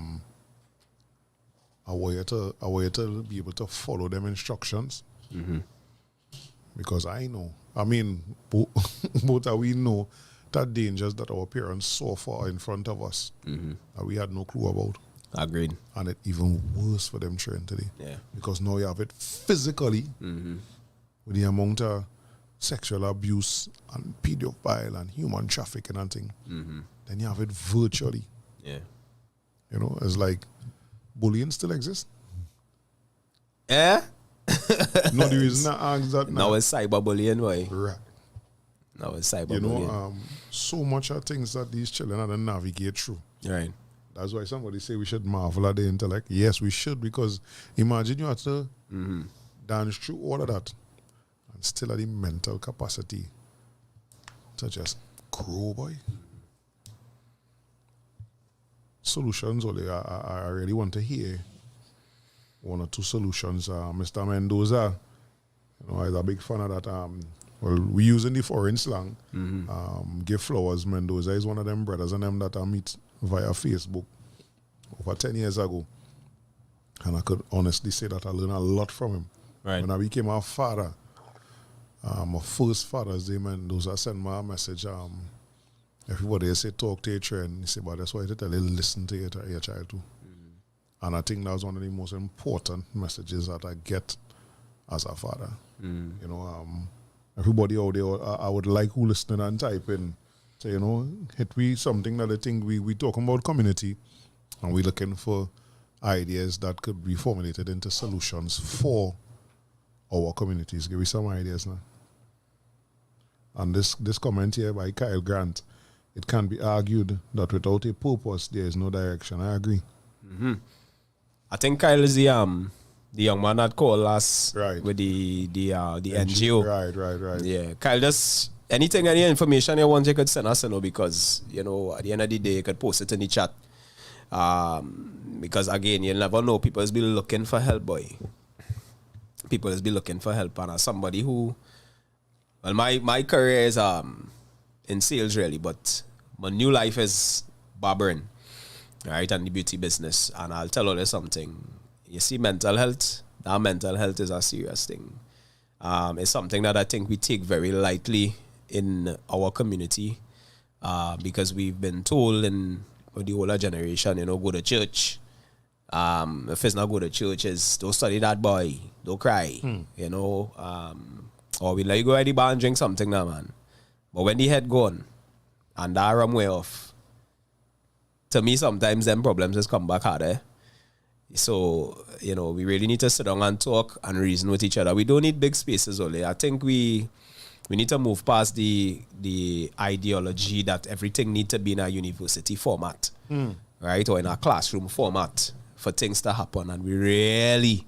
want you to be able to follow them instructions. Mm-hmm. Because I know, I mean, both we know that dangers that our parents saw far in front of us that we had no clue about. Agreed. And it even worse for them train today. Yeah. Because now you have it physically with the amount of sexual abuse and pedophile and human trafficking and thing. Then you have it virtually. Yeah. You know, it's like bullying still exists. Yeah. No, the reason I ask that now it's cyberbullying, boy. Right. Now it's cyberbullying. You know, so much of things that these children have to navigate through. Right. That's why somebody say we should marvel at the intellect. Yes, we should, because imagine you have to dance through all of that and still have the mental capacity to just grow, boy. Solutions, only I really want to hear one or two solutions. Mr. Mendoza, you know, I'm a big fan of that. Well, we using the foreign slang. Give flowers. Mendoza is one of them brothers and them that I meet via Facebook over 10 years ago. And I could honestly say that I learned a lot from him. Right. When I became a father, my first Father's Day, Mendoza sent me a message. Everybody say talk to your child. He said, but that's why I tell you listen to your child too. And I think that was one of the most important messages that I get as a father. You know, everybody out there, I would like who listening and typing. So, you know, it be something that I think we talking about community and we're looking for ideas that could be formulated into solutions for our communities. Give me some ideas now. And this comment here by Kyle Grant, it can be argued that without a purpose, there is no direction. I agree. I think Kyle is the young man that called us with the NGO. Right. Yeah, Kyle, just anything, any information you want, you could send us, you know, because, you know, at the end of the day, you could post it in the chat. Because, again, you'll never know. People will be looking for help, boy. People will be looking for help. And as somebody who, well, my career is in sales really, but my new life is barbering, right, and the beauty business. And I'll tell you something. You see, mental health, that mental health is a serious thing. It's something that I think we take very lightly in our community because we've been told in the older generation, go to church. If it's not go to church, is don't study that boy, don't cry, or we let you go at the bar and drink something now, man. But when the head gone and that rum way off, to me sometimes them problems just come back harder. So, we really need to sit down and talk and reason with each other. We don't need big spaces only. I think we need to move past the ideology that everything needs to be in a university format, right? Or in a classroom format for things to happen. And we really,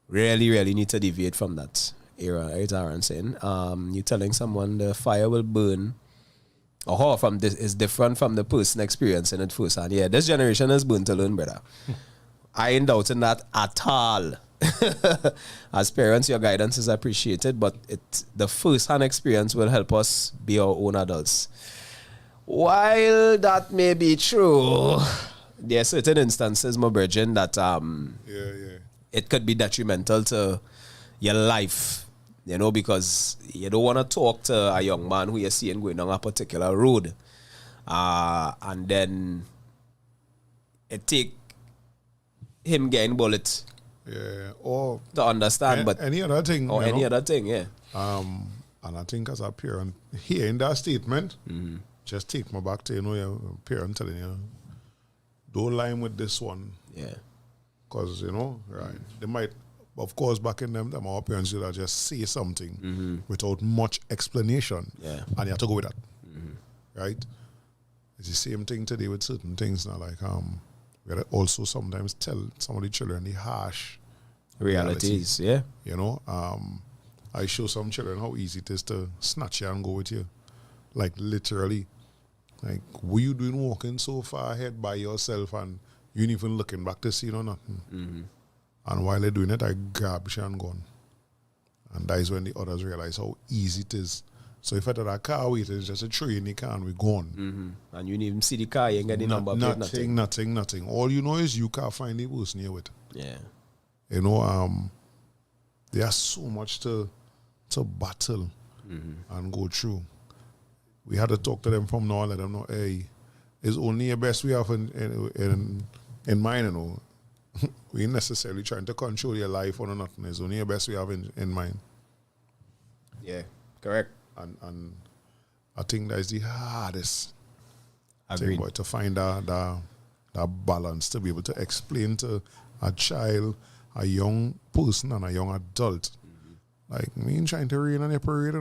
really, really need to deviate from that era, right, Aaron saying? You're telling someone the fire will burn. Or from this is different from the person experiencing it firsthand. Yeah, this generation is born to learn, brother. I ain't doubting that at all. As parents, your guidance is appreciated, but the first-hand experience will help us be our own adults. While that may be true, there are certain instances, my brethren, that it could be detrimental to your life. Because you don't want to talk to a young man who you're seeing going down a particular road. And then it take him getting bullet. Yeah. Or to understand, but any other thing. Or any other thing, yeah. And I think as a parent, hearing that statement, just take me back to, your parent telling you, don't line with this one. Yeah. Because, right, they might. Of course, back in them our parents would just say something without much explanation. Yeah. And you have to go with that. Right? It's the same thing today with certain things now. Like, we gotta also sometimes tell some of the children the harsh realities. Yeah. I show some children how easy it is to snatch you and go with you. Like, literally. Like, what you doing walking so far ahead by yourself and you ain't even looking back to see nothing? And while they're doing it, I grab she and gone. And that is when the others realize how easy it is. So if I had a car waiting, it's just a tray in the car and we're gone. And you didn't even see the car, you ain't get the number plate, nothing. All you know is you can't find the person you're with. Yeah. There's so much to battle and go through. We had to talk to them from now and let them know, hey, it's only the best we have in mind, we ain't necessarily trying to control your life or nothing. It's only the best we have in mind. Yeah, correct. And I think that is the hardest Agreed. thing, boy, to find that balance, to be able to explain to a child, a young person, and a young adult. Like, me ain't trying to rain on your parade,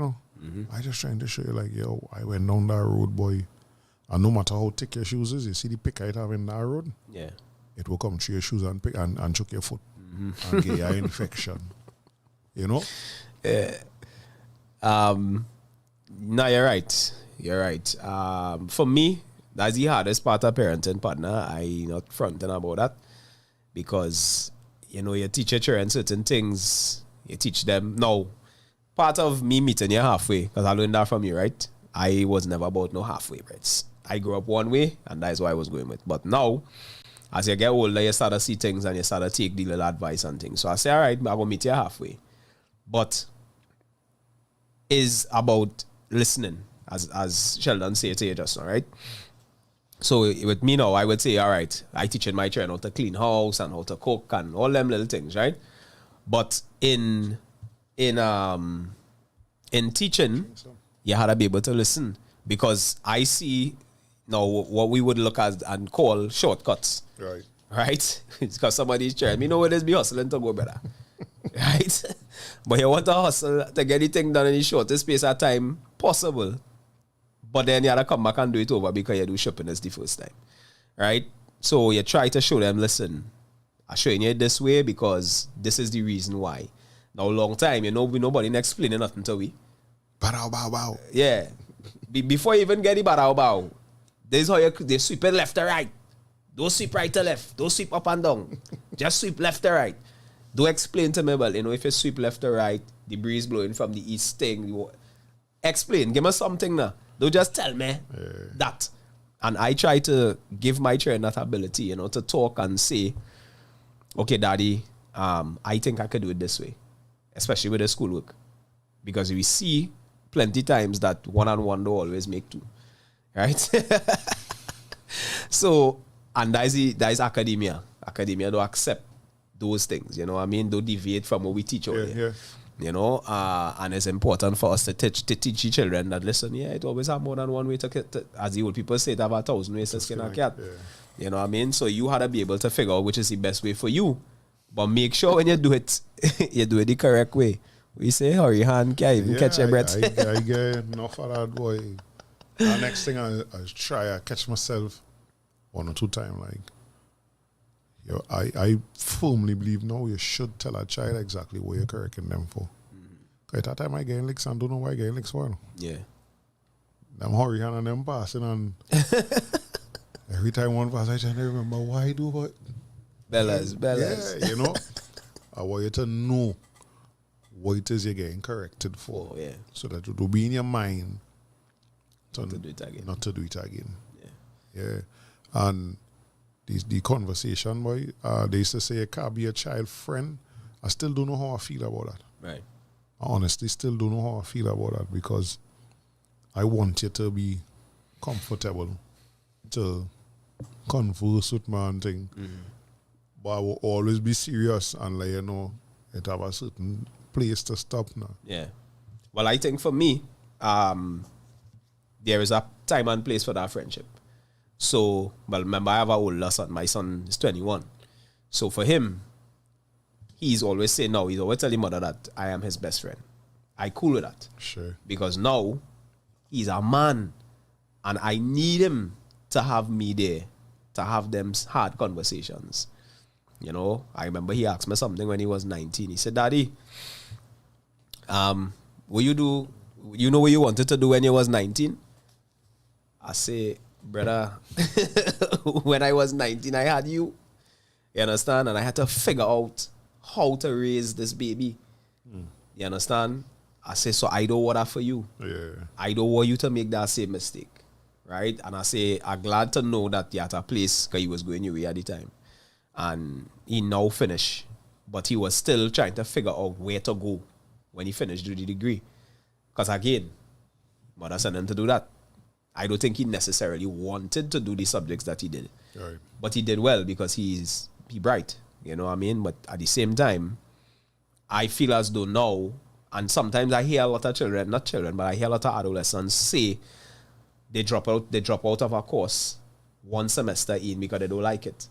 I just trying to show you, like, yo, I went down that road, boy. And no matter how thick your shoes is, you see the pick I have in that road? Yeah. It will come through your shoes and choke your foot and get your infection. No, you're right. You're right. For me, that's the hardest part of parenting, partner. I not fronting about that because you teach your children certain things. You teach them. Now, part of me meeting you halfway, because I learned that from you, right? I was never about no halfway, right? I grew up one way, and that's what I was going with. But now, as you get older, you start to see things and you start to take the little advice and things. So I say, all right, I'm going to meet you halfway. But is about listening, as Sheldon said to you just now, right? So with me now, I would say, all right, I teaching my children how to clean house and how to cook and all them little things, right? But in teaching, you had to be able to listen because I see now what we would look at and call shortcuts. Right? Because somebody's trying. Me know what is be hustling to go better. Right? But you want to hustle to get the thing done in the shortest space of time possible. But then you have to come back and do it over because you do shopping as the first time. Right? So you try to show them, listen, I'm showing you it this way because this is the reason why. Now, long time, nobody explaining nothing to we. Bow, bow, bow. Yeah. Before you even get the bow, bow, this is how they sweep it left or right. Don't sweep right to left. Don't sweep up and down. Just sweep left to right. Don't explain to me, but if you sweep left to right, the breeze blowing from the east thing, Explain. Give me something now. Don't just tell me that. And I try to give my children that ability, you know, to talk and say, okay, daddy, I think I could do it this way, especially with the schoolwork. Because we see plenty times that one-on-one don't always make two, right? So, and that is academia. Academia don't accept those things, you know what I mean? Don't deviate from what we teach over here. You know, and it's important for us to teach children that, listen, it always have more than one way to as the old people say, to have 1,000 ways to skin a cat. You know what I mean? So you had to be able to figure out which is the best way for you. But make sure when you do it, you do it the correct way. We say, hurry hand, can't even catch your breath. I get enough of that, boy. The next thing I catch myself 1 or 2 times, like, yo, I firmly believe now you should tell a child exactly what you're correcting them for. Because at that time I get licks and don't know why I get licks for. Yeah. Them hurry hand and them passing and every time one pass I try to remember why I do what. Bellas. Yeah, you know. I want you to know what it is you're getting corrected for. Oh, yeah. So that it will be in your mind Not to do it again. Not to do it again. Yeah. And the conversation, boy, they used to say you can't be a child friend. I still don't know how I feel about that. Right. I honestly still don't know how I feel about that because I want you to be comfortable to converse with me and thing. But I will always be serious and let you know it have a certain place to stop now. Yeah. Well, I think for me, there is a time and place for that friendship. So, well, remember, I have an older son. My son is 21. So for him, he's always saying, no, he's always telling mother that I am his best friend. I cool with that. Sure. Because now, he's a man. And I need him to have me there, to have them hard conversations. You know, I remember he asked me something when he was 19. He said, Daddy, what you do, you know what you wanted to do when you was 19? I say, brother, when I was 19, I had you. You understand? And I had to figure out how to raise this baby. You understand? I say, so I don't want that for you. Yeah. I don't want you to make that same mistake. Right? And I say, I'm glad to know that you're at a place because he was going away at the time. And he now finished. But he was still trying to figure out where to go when he finished the degree. Because again, mother sent him to do that. I don't think he necessarily wanted to do the subjects that he did. Right. But he did well because he bright. You know what I mean? But at the same time, I feel as though now, and sometimes I hear a lot of children, not children, but I hear a lot of adolescents say they drop out of a course one semester in because they don't like it.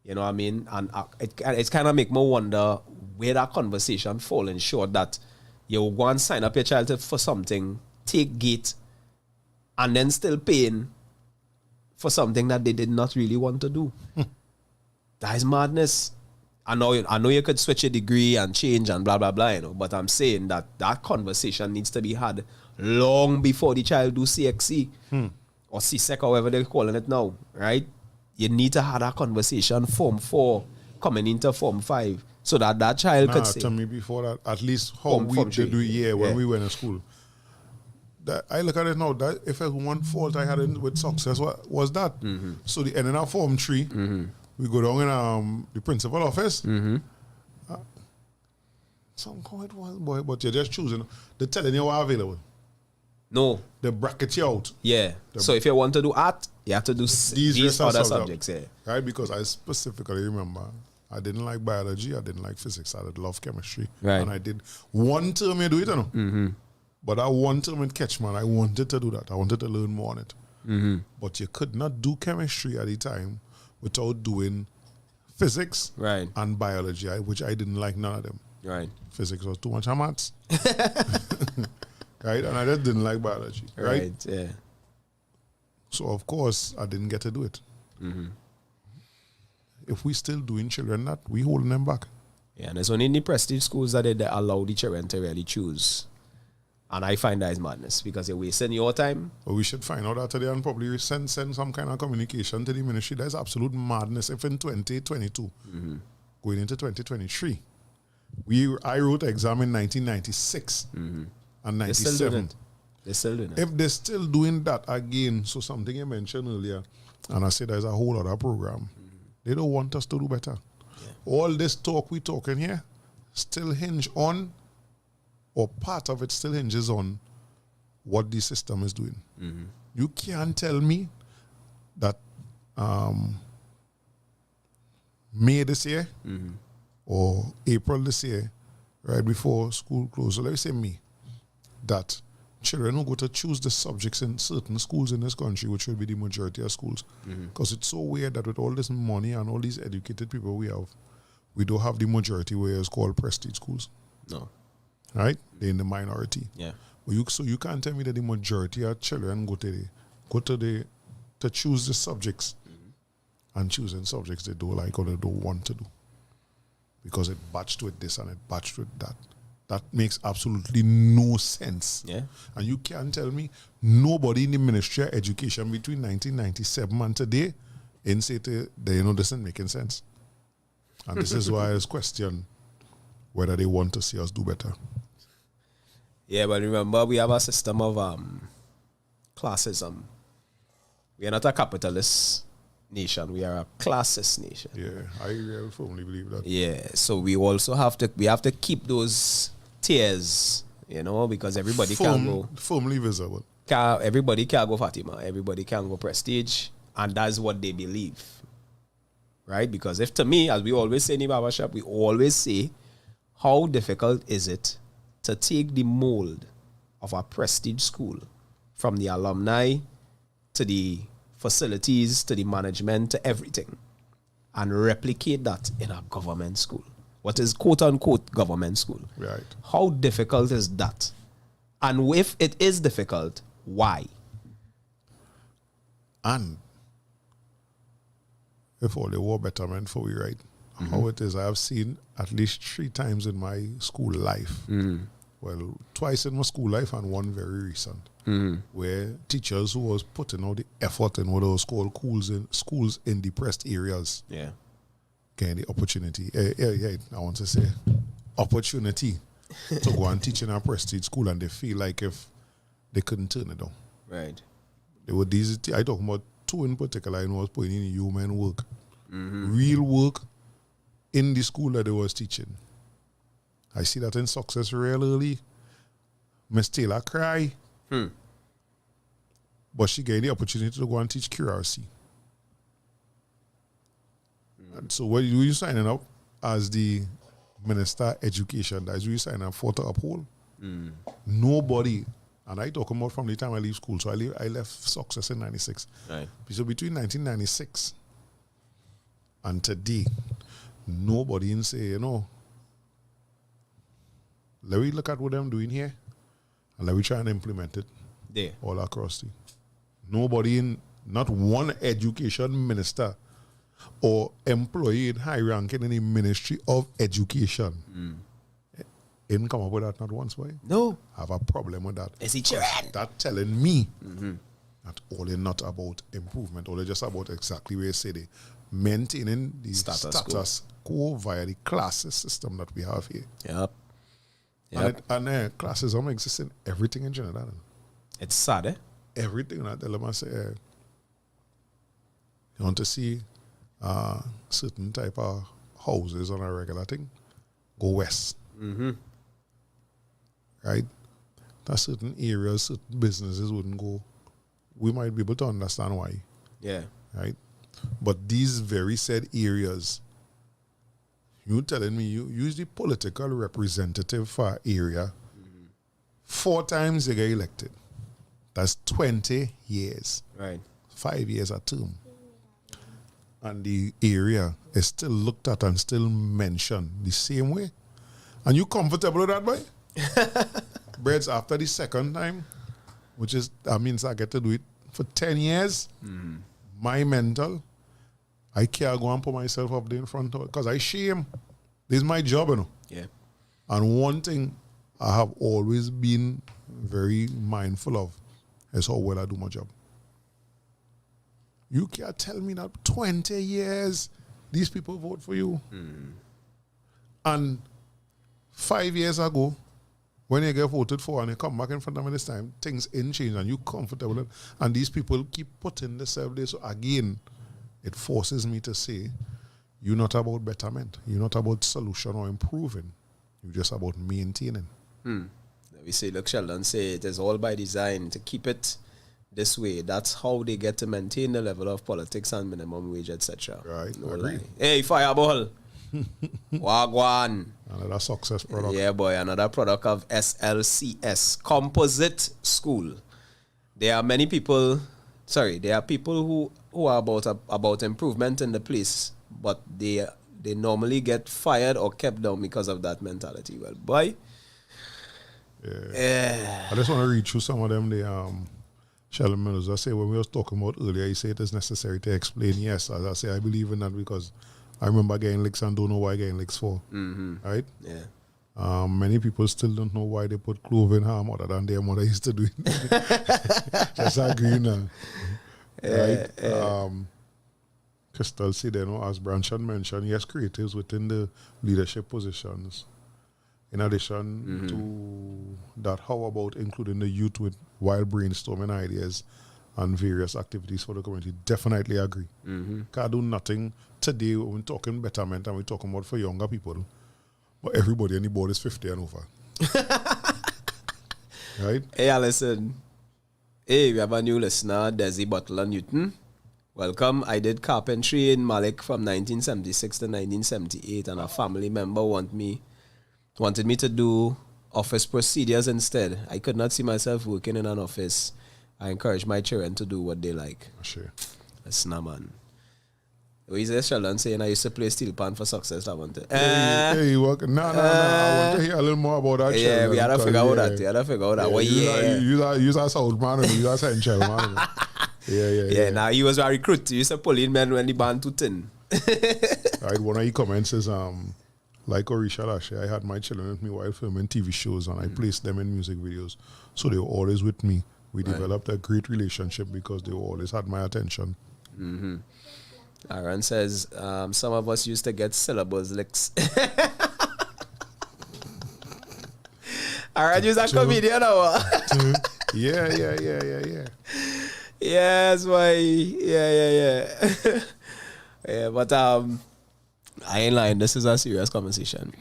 You know what I mean? And it's kind of make me wonder where that conversation falling short that you go and sign up your child for something, take gate, and then still paying for something that they did not really want to do. That is madness. I know you could switch a degree and change and blah, blah, blah, you know, but I'm saying that conversation needs to be had long before the child do CXC or CSEC, however they're calling it now, right? You need to have that conversation Form 4 coming into Form 5 so that child could say. Tell me before that, at least how we did do it when we went to school. That I look at it now, that if there's one fault I had with success, what was that? So the ending of Form 3, we go down in the principal office. Some call it was, boy, but you're just choosing. They're telling you what available. No. They bracket you out. Yeah. So if you want to do art, you have to do these other subjects. Yeah. Right? Because I specifically remember I didn't like biology, I didn't like physics, I did love chemistry. Right. And I did one term you do it, you know. But that one term in Catchman, I wanted to do that. I wanted to learn more on it. But you could not do chemistry at the time without doing physics and biology, which I didn't like none of them. Right. Physics was too much maths. Right? And I just didn't like biology. Right? Yeah. So, of course, I didn't get to do it. If we still doing children that, we holding them back. Yeah, and there's only in the prestige schools that they allow the children to really choose. And I find that is madness because you're wasting your time. But we should find out that today and probably send some kind of communication to the ministry. That's absolute madness. If in 2022, going into 2023, I wrote exam in 1996 and 97. They're still doing it. If they're still doing that again, so something you mentioned earlier, and I said there's a whole other program, they don't want us to do better. Yeah. All this talk we talking here still hinge on, or part of it still hinges on what the system is doing. You can't tell me that May this year or April this year, right before school closed, so let me say May, that children who go to choose the subjects in certain schools in this country, which will be the majority of schools, because it's so weird that with all this money and all these educated people we have, we don't have the majority where it's called prestige schools. No. Right? They're in the minority. Yeah. But so you can't tell me that the majority of children go to choose the subjects and choosing subjects they don't like or they don't want to do. Because it batched with this and it batched with that. That makes absolutely no sense. Yeah. And you can't tell me nobody in the Ministry of Education between 1997 and today in say this isn't making sense. And this is why I was questioned whether they want to see us do better. Yeah, but remember we have a system of classism. We are not a capitalist nation. We are a classist nation. Yeah, I really firmly believe that. Yeah, so we also have to keep those tiers, because everybody can go. Firmly visible. Everybody can go Fatima. Everybody can go Prestige, and that's what they believe, right? Because if to me, as we always say in the barbershop, we always say, how difficult is it to take the mold of a prestige school from the alumni to the facilities to the management to everything and replicate that in a government school? What is quote unquote government school? Right. How difficult is that? And if it is difficult, why? And if all the war betterment for we, right? How it is, I have seen at least 3 times in my school life. Well, twice in my school life and one very recent. Where teachers who was putting all the effort in what was called schools in depressed areas. Yeah. Getting the opportunity. I want to say opportunity to go and teach in a prestige school, and they feel like if they couldn't turn it down. Right. They were these. I talk about 2 in particular. I was putting in human work, real work in the school that they was teaching. I see that in success real early. Miss Taylor cry, but she gave the opportunity to go and teach QRC. And so when you signing up as the Minister of Education, that's what you sign up for to uphold. Nobody, and I talk about from the time I leave school, so I left success in 96. Right. So between 1996 and today, nobody in say, let me look at what I'm doing here and let me try and implement it There. all across the. Nobody in, not one education minister or employee in high ranking in the Ministry of Education didn't come up with that not once, boy. No. I have a problem with that. Is he children? That telling me that all is not about improvement, all is just about exactly where you say they maintaining the status quo via the classes system that we have here. Yep. And classism exists in everything in Trinidad. It's sad, eh? Everything that I say, you want to see certain type of houses on a regular thing, go west. Right? That certain areas, certain businesses wouldn't go. We might be able to understand why. Yeah. Right? But these very said areas, you telling me you use the political representative for area 4 times they get elected. That's 20 years. Right. 5 years a term. And the area is still looked at and still mentioned the same way. And you comfortable with that, boy? Breads after the second time, which is, that means I get to do it for 10 years. My mental, I can't go and put myself up there in front of it because I shame. This is my job, Yeah. And one thing I have always been very mindful of is how well I do my job. You can't tell me that 20 years these people vote for you. And 5 years ago, when you get voted for and you come back in front of me this time, things ain't change and you comfortable. And these people keep putting themselves there. So again, it forces me to say, you're not about betterment. You're not about solution or improving. You're just about maintaining. We say, look, Sheldon say it is all by design to keep it this way. That's how they get to maintain the level of politics and minimum wage, etc. Right. No Agree. lie. Hey, Fireball. Wagwan. Another success product. Yeah, boy, another product of SLCS, Composite School. There are many people, there are people who are about improvement in the place, but they normally get fired or kept down because of that mentality. Well, boy. Yeah. I just want to read through some of them. Sheldon Mills, I say when we was talking about earlier, he said it is necessary to explain. Yes, as I say, I believe in that because I remember getting licks and don't know why getting licks for. Right? Yeah. Many people still don't know why they put clove in ham other than their mother used to do it. Just agree now. Right? Crystal said, as Branchon mentioned, yes, creatives within the leadership positions. In addition to that, how about including the youth with wild brainstorming ideas and various activities for the community? Definitely agree. Can't do nothing today when we're talking betterment and we're talking about for younger people. But everybody on the board is 50 and over. Right? Hey, Alison. Hey, we have a new listener, Desi Butler Newton. Welcome. I did carpentry in Malik from 1976 to 1978, and a family member wanted me to do office procedures instead. I could not see myself working in an office. I encourage my children to do what they like. Sure. That's not, man. What is this, Sheldon saying I used to play steel pan for success? I wanted. Hey, you work? No. I want to hear a little more about that. Yeah, Sheldon, we had to figure out that. We had to figure out that. Well, You are South man and you are Central man. Yeah. Now he was a recruit. He used to pull in men when the band too thin. Right, one of your comments is like Orisha last year, I had my children with me while filming TV shows and I placed them in music videos. So they were always with me. We developed a great relationship because they always had my attention. Aaron says, some of us used to get syllables licks. Aaron is a comedian now. Yeah. Yes, why? Yeah. Yeah, but I ain't lying. This is a serious conversation.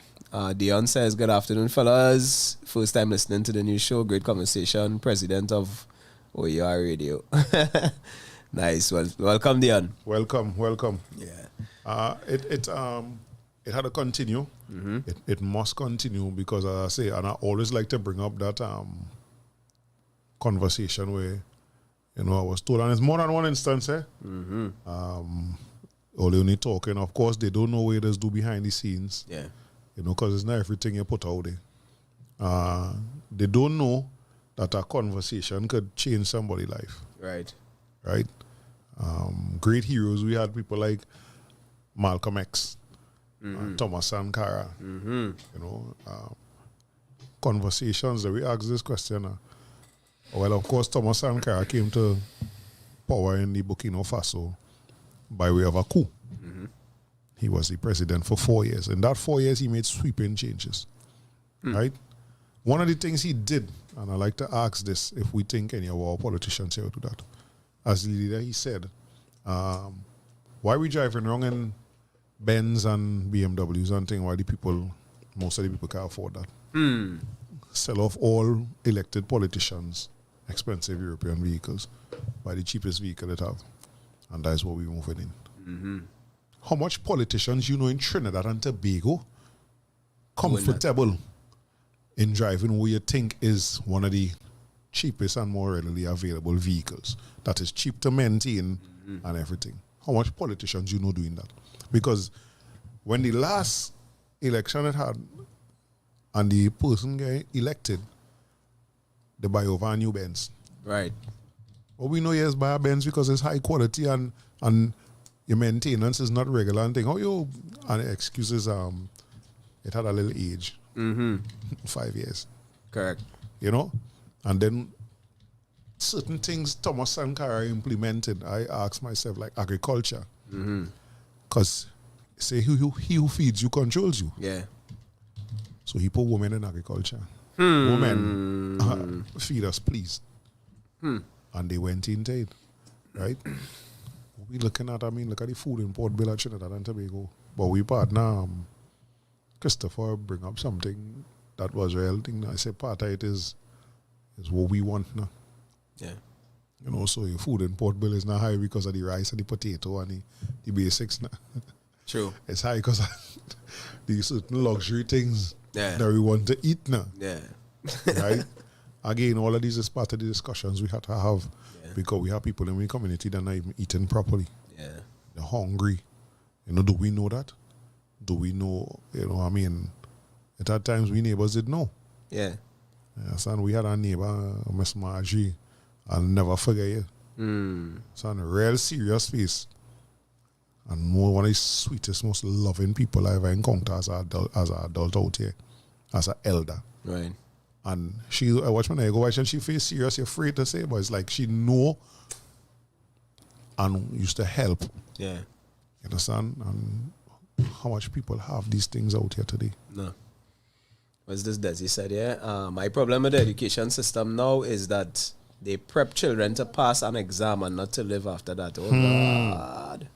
Dion says, good afternoon, fellas. First time listening to the new show. Great conversation. President of OER Radio. Nice. Well, welcome, Dion. Welcome. Yeah. It had to continue. It must continue because, as I say, and I always like to bring up that conversation where, I was told, and it's more than one instance, only talking. Of course, they don't know what others do behind the scenes. Yeah. Because it's not everything you put out there. They don't know that a conversation could change somebody's life. Right? Great heroes. We had people like Malcolm X, Thomas Sankara. Conversations that we ask this question. Well, of course, Thomas Sankara came to power in the Burkina Faso by way of a coup. He was the president for 4 years. In that 4 years, he made sweeping changes. Right? One of the things he did, and I like to ask this if we think any of our politicians here do that. As the leader, he said, why we driving wrong in Benz and BMWs and things, why most of the people can't afford that. Sell off all elected politicians expensive European vehicles, buy the cheapest vehicle they have. And that is what we're moving in. How much politicians in Trinidad and Tobago comfortable in driving what you think is one of the cheapest and more readily available vehicles that is cheap to maintain and everything? How much politicians doing that? Because when the last election it had and the person get elected, they buy over a new Benz. Right. But we know yes buy a Benz because it's high quality and your maintenance is not regular and thing. And the excuse is it had a little age. 5 years. Correct. And then certain things Thomas Sankara implemented, I asked myself, like agriculture. Because say he who feeds you controls you. Yeah. So he put women in agriculture. Women, feed us, please. And they went in tight, right? We looking at, look at the food import bill at Trinidad and Tobago. But we partner, Christopher bring up something that was real thing. I say part of it is what we want now. Yeah. You know, so your food import bill is not high because of the rice and the potato and the basics now. True. It's high because of these certain luxury things Yeah. that we want to eat now. Yeah. Right? Again, all of these is part of the discussions we have to have because we have people in the community that are not even eating properly. Yeah. They're hungry. You know, do we know that? Do we know, at times we neighbors did know. Yeah. Son, we had a neighbor, Miss Margie, I'll never forget you. Son, real serious face. And one of the sweetest, most loving people I ever encountered as an adult out here, as an elder. Right. And I watch when I go watch and she face serious, you're afraid to say, but it's like she know and used to help. Yeah. You understand? And how much people have these things out here today. No. What's this Desi said, yeah? My problem with the education system now is that they prep children to pass an exam and not to live after that. Oh, God.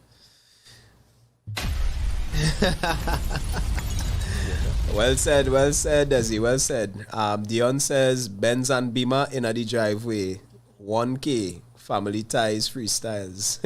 Well said, Desi, well said. Dion says, Benz and Beamer in the driveway. 1K, family ties, freestyles.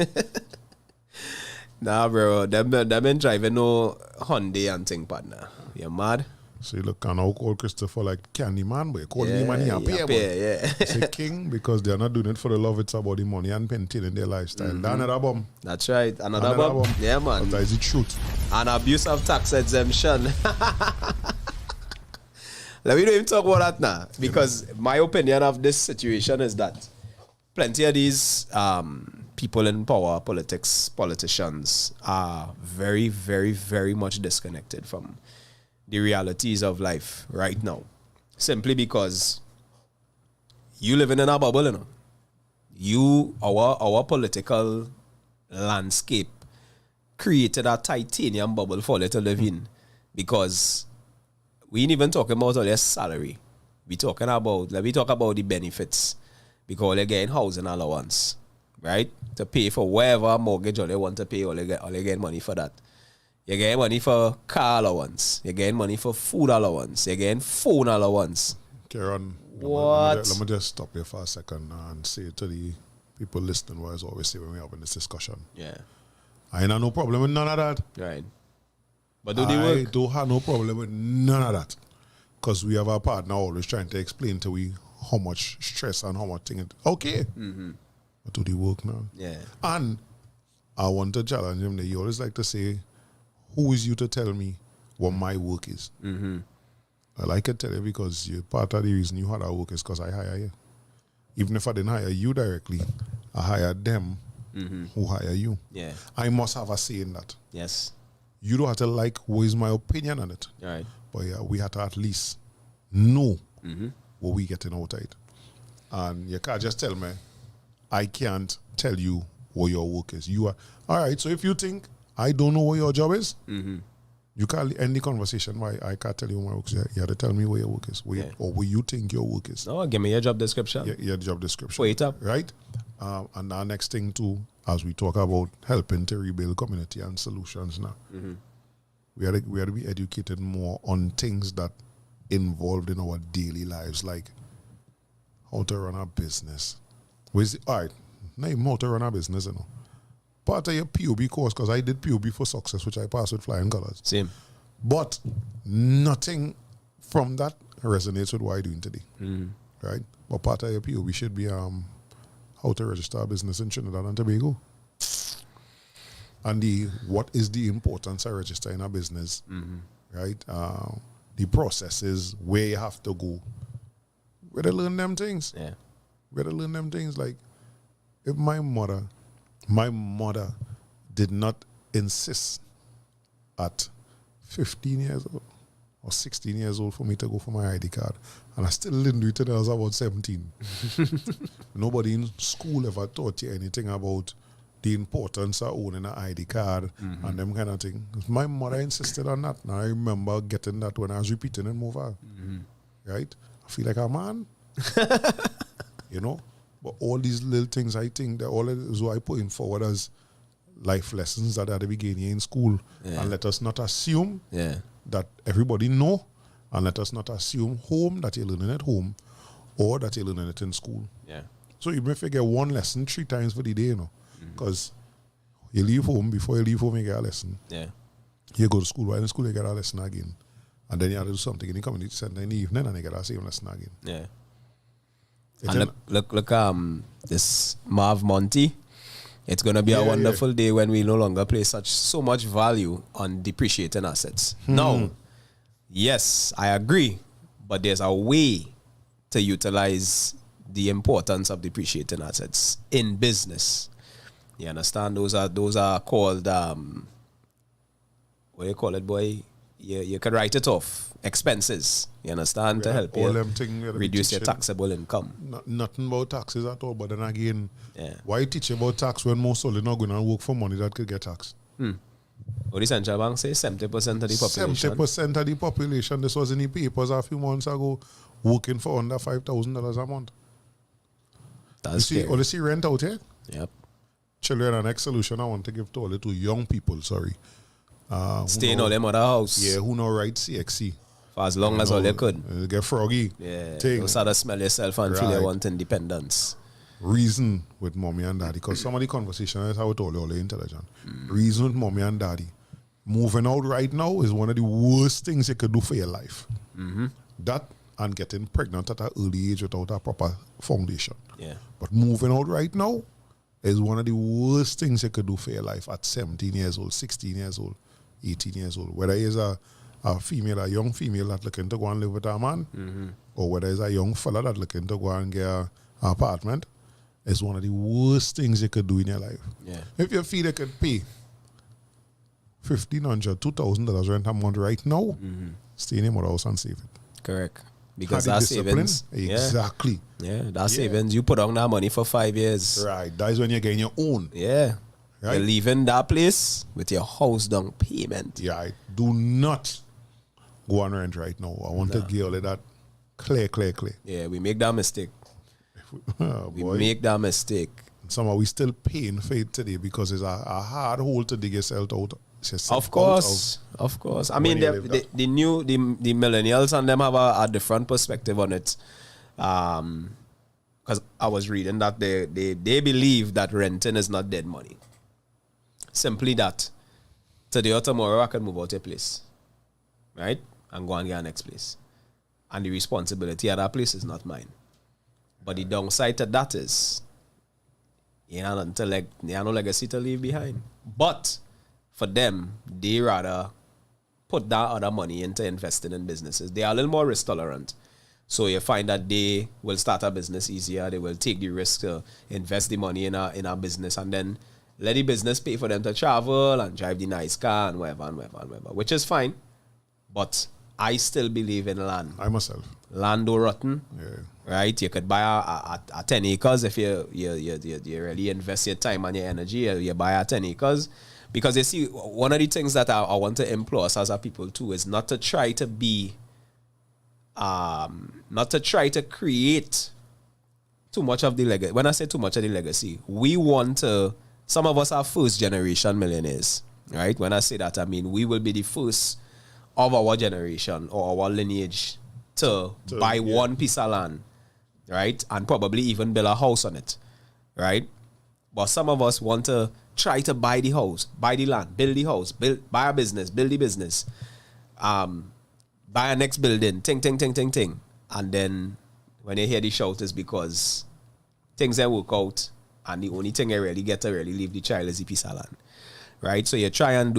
Nah, bro, them been driving no Hyundai and thing, partner. You mad? So you look and I'll call Christopher like Candy Man, but call me money and pay. Yeah. Say king because they're not doing it for the love, it's about the money and maintaining their lifestyle. Another bomb. That's right. Another bomb. Yeah, man. That is the truth. And abuse of tax exemption. Let me don't even talk about that now. Because my opinion of this situation is that plenty of these people in power, politicians are very, very, very much disconnected from the realities of life right now. Simply because you living in a bubble, our political landscape created a titanium bubble for you to live in. Because we ain't even talking about all their salary. Let me talk about the benefits. Because they're getting housing allowance, right? To pay for whatever mortgage or they want to pay, or they get money for that. You're getting money for car allowance. You're getting money for food allowance. You're getting phone allowance. Karen, What? Let me just stop here for a second and say to the people listening what I always say when we have this discussion. Yeah. I ain't have no problem with none of that. Right. But do they work? I don't have no problem with none of that. Because we have a partner always trying to explain to we how much stress and how much thing it. Okay. But do they work now? Yeah. And I want to challenge him that you always like to say, who is you to tell me what my work is? I like to tell you because you're part of the reason you had our work is because I hire you. Even if I didn't hire you directly, I hired them who hire you. Yeah. I must have a say in that. Yes. You don't have to like what is my opinion on it. Right. But yeah, we have to at least know what we getting out of it. And you can't just tell me, I can't tell you what your work is. You are, all right, so if you think I don't know what your job is, you can't end the conversation. Why I can't tell you what my work is. You have to tell me what your work is, or what you think your work is. No, give me your job description. Your job description. Wait up. Right? And our next thing too, as we talk about helping to rebuild community and solutions now, we had to be educated more on things that involved in our daily lives, like how to run a business. All right, not even how to run a business, Part of your POB course, because I did POB for success, which I passed with flying colors. Same. But nothing from that resonates with what I'm doing today. Right? But part of your POB should be how to register a business in Trinidad and Tobago. And what is the importance of registering a business, right? The processes, where you have to go, where to learn them things. Yeah. Where to learn them things. Like, if my mother did not insist at 15 years old or 16 years old for me to go for my ID card, and I still didn't do it until I was about 17. Nobody in school ever taught you anything about the importance of owning an ID card and them kind of thing. My mother insisted on that, and I remember getting that when I was repeating in Mova. Right? I feel like a man. You know? But all these little things, I think that all is what I put in forward as life lessons that at the beginning in school. Yeah. And let us not assume Yeah. that everybody know, and let us not assume home that you're learning at home or that you're learning it in school. Yeah. So even if you get one lesson 3 times for the day, you know, because you leave home, before you leave home, you get a lesson. Yeah. You go to school, while in school, you get a lesson again. And then you have to do something in the community center in the evening, and you get a same lesson again. Yeah. It's And look, this Marv Monty. It's gonna be a wonderful day when we no longer place so much value on depreciating assets. No, yes, I agree, but there's a way to utilize the importance of depreciating assets in business. You understand? Those are called what do you call it, boy? You can write it off. Expenses. You understand? To help all you them thing we reduce your teaching. taxable income. Nothing about taxes at all, but then again, Yeah. why teach about tax when most of them not going to work for money that could get taxed? What the central bank say? 70% of the population. 70% of the population, this was in the papers a few months ago, working for under $5,000 a month. That's You see, scary. all you see rent out here? Yep. Children, an next solution I want to give to all the two young people, who Stay in know- all them other house. Yeah, who know right CXC. For as long as all you could. Get froggy. Yeah. Thing. You start to smell yourself and feel you Right. want independence. Reason with mommy and daddy, because some of the conversation is how it all intelligent. Reason with mommy and daddy. Moving out right now is one of the worst things you could do for your life. That and getting pregnant at an early age without a proper foundation. Yeah. But moving out right now is one of the worst things you could do for your life at 17 years old, 16 years old, 18 years old. Whether it's a female, a young female that looking to go and live with a man, or whether it's a young fella that looking to go and get an apartment, is one of the worst things you could do in your life. Yeah. If you feel you could pay $1,500, $2,000 rent a month right now, stay in your mother house and save it. Correct. Because Have the that discipline. savings. Exactly. Yeah. That savings. You put on that money for 5 years. Right. That is when you're getting your own. Yeah. Right. You're leaving that place with your house down payment. Yeah, I do not go on rent right now. I want to give all of that clear. Yeah, we make that mistake. Oh, We boy. make that mistake. Somehow we still paying for it today because it's a hard hole to dig yourself out. Of course. I mean, you live the millennials and them have a different perspective on it. Because I was reading that they believe that renting is not dead money. Simply that today or tomorrow I can move out a place, right, and go and get a next place, and the responsibility of that place is not mine. But the downside to that is you have no legacy to leave behind. But for them, they rather put that other money into investing in businesses. They are a little more risk tolerant. So you find that they will start a business easier. They will take the risk to invest the money in a business and then let the business pay for them to travel and drive the nice car and whatever, which is fine. But I still believe in land. I myself. Land or rotten. Yeah. Right? You could buy a 10 acres if you really invest your time and your energy. You buy a 10 acres. Because you see, one of the things that I want to implore us as a people too is not to try to be, not to try to create too much of the legacy. When I say too much of the legacy, we want to, some of us are first generation millionaires, right? When I say that, I mean, we will be the first of our generation or our lineage to buy one piece of land, right? And probably even build a house on it, right? But some of us want to try to buy the house, buy the land, build the house, buy a business, build the business, buy a next building, ting. And then when you hear the shout is because things don't work out and the only thing you really get to really leave the child is a piece of land, right? So you try and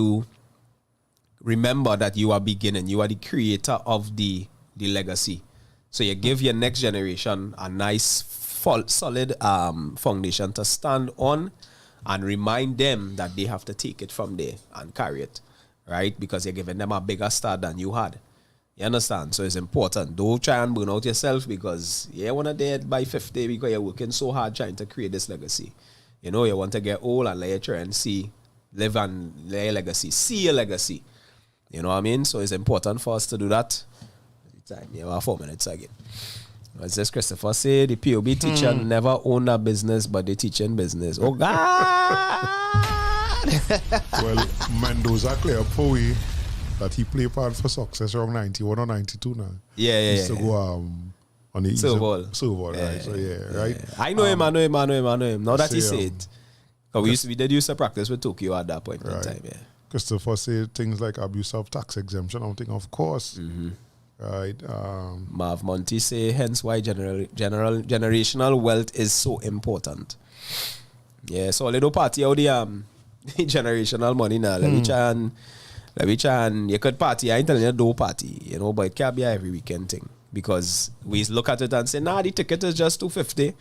remember that you are beginning, you are the creator of the legacy. So you give your next generation a nice, solid foundation to stand on and remind them that they have to take it from there and carry it, right? Because you're giving them a bigger start than you had. You understand? So it's important. Don't try and burn out yourself because you want to dead by 50 because you're working so hard trying to create this legacy. You know, you want to get old and let you try and live and lay a legacy, see a legacy. You know what I mean? So it's important for us to do that. Time. You have 4 minutes again. As this Christopher say, the POB teacher never own a business, but they teach in business. Oh God! Well, Mendoza clear up for we that he played part for success around 91 or 92 now. Yeah. He used to go on the Silver. right? So right. I know him. Now that he say, said, because we did used to practice with Tokyo at that point in time. Yeah. Christopher said things like abuse of tax exemption. I'm thinking, of course. Right. Marv Monty say, hence why generational wealth is so important. Yeah, so a little party out the generational money now. Let me try and you could party. I ain't telling you do party, you know, but it can't be a every weekend thing. Because we look at it and say, nah, the ticket is just $250.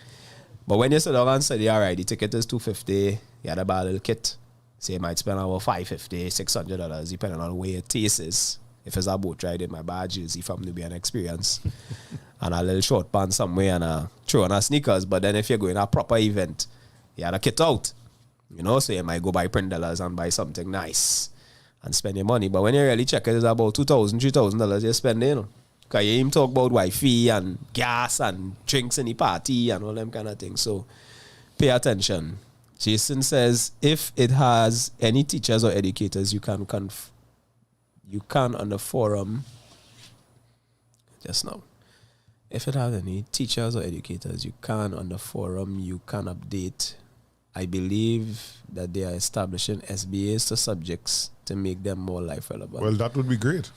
But when you sit down and say, all right, the ticket is $250, you had to buy a little kit. So you might spend about $550, $600, depending on where your taste is. If it's a boat ride, it might buy a jersey from Nubian Experience and a little short pants somewhere and throw on a sneakers. But then if you're going to a proper event, you had a kit out. You know, so you might go buy print dollars and buy something nice and spend your money. But when you really check it, it's about $2,000, $3,000 you're spending, you know. Because you even talk about Wi-Fi and gas and drinks in the party and all them kind of things. So pay attention. Jason says, if it has any teachers or educators, you can on the forum just now. If it has any teachers or educators, you can on the forum, you can update. I believe that they are establishing SBAs to subjects to make them more life relevant. Well, that would be great.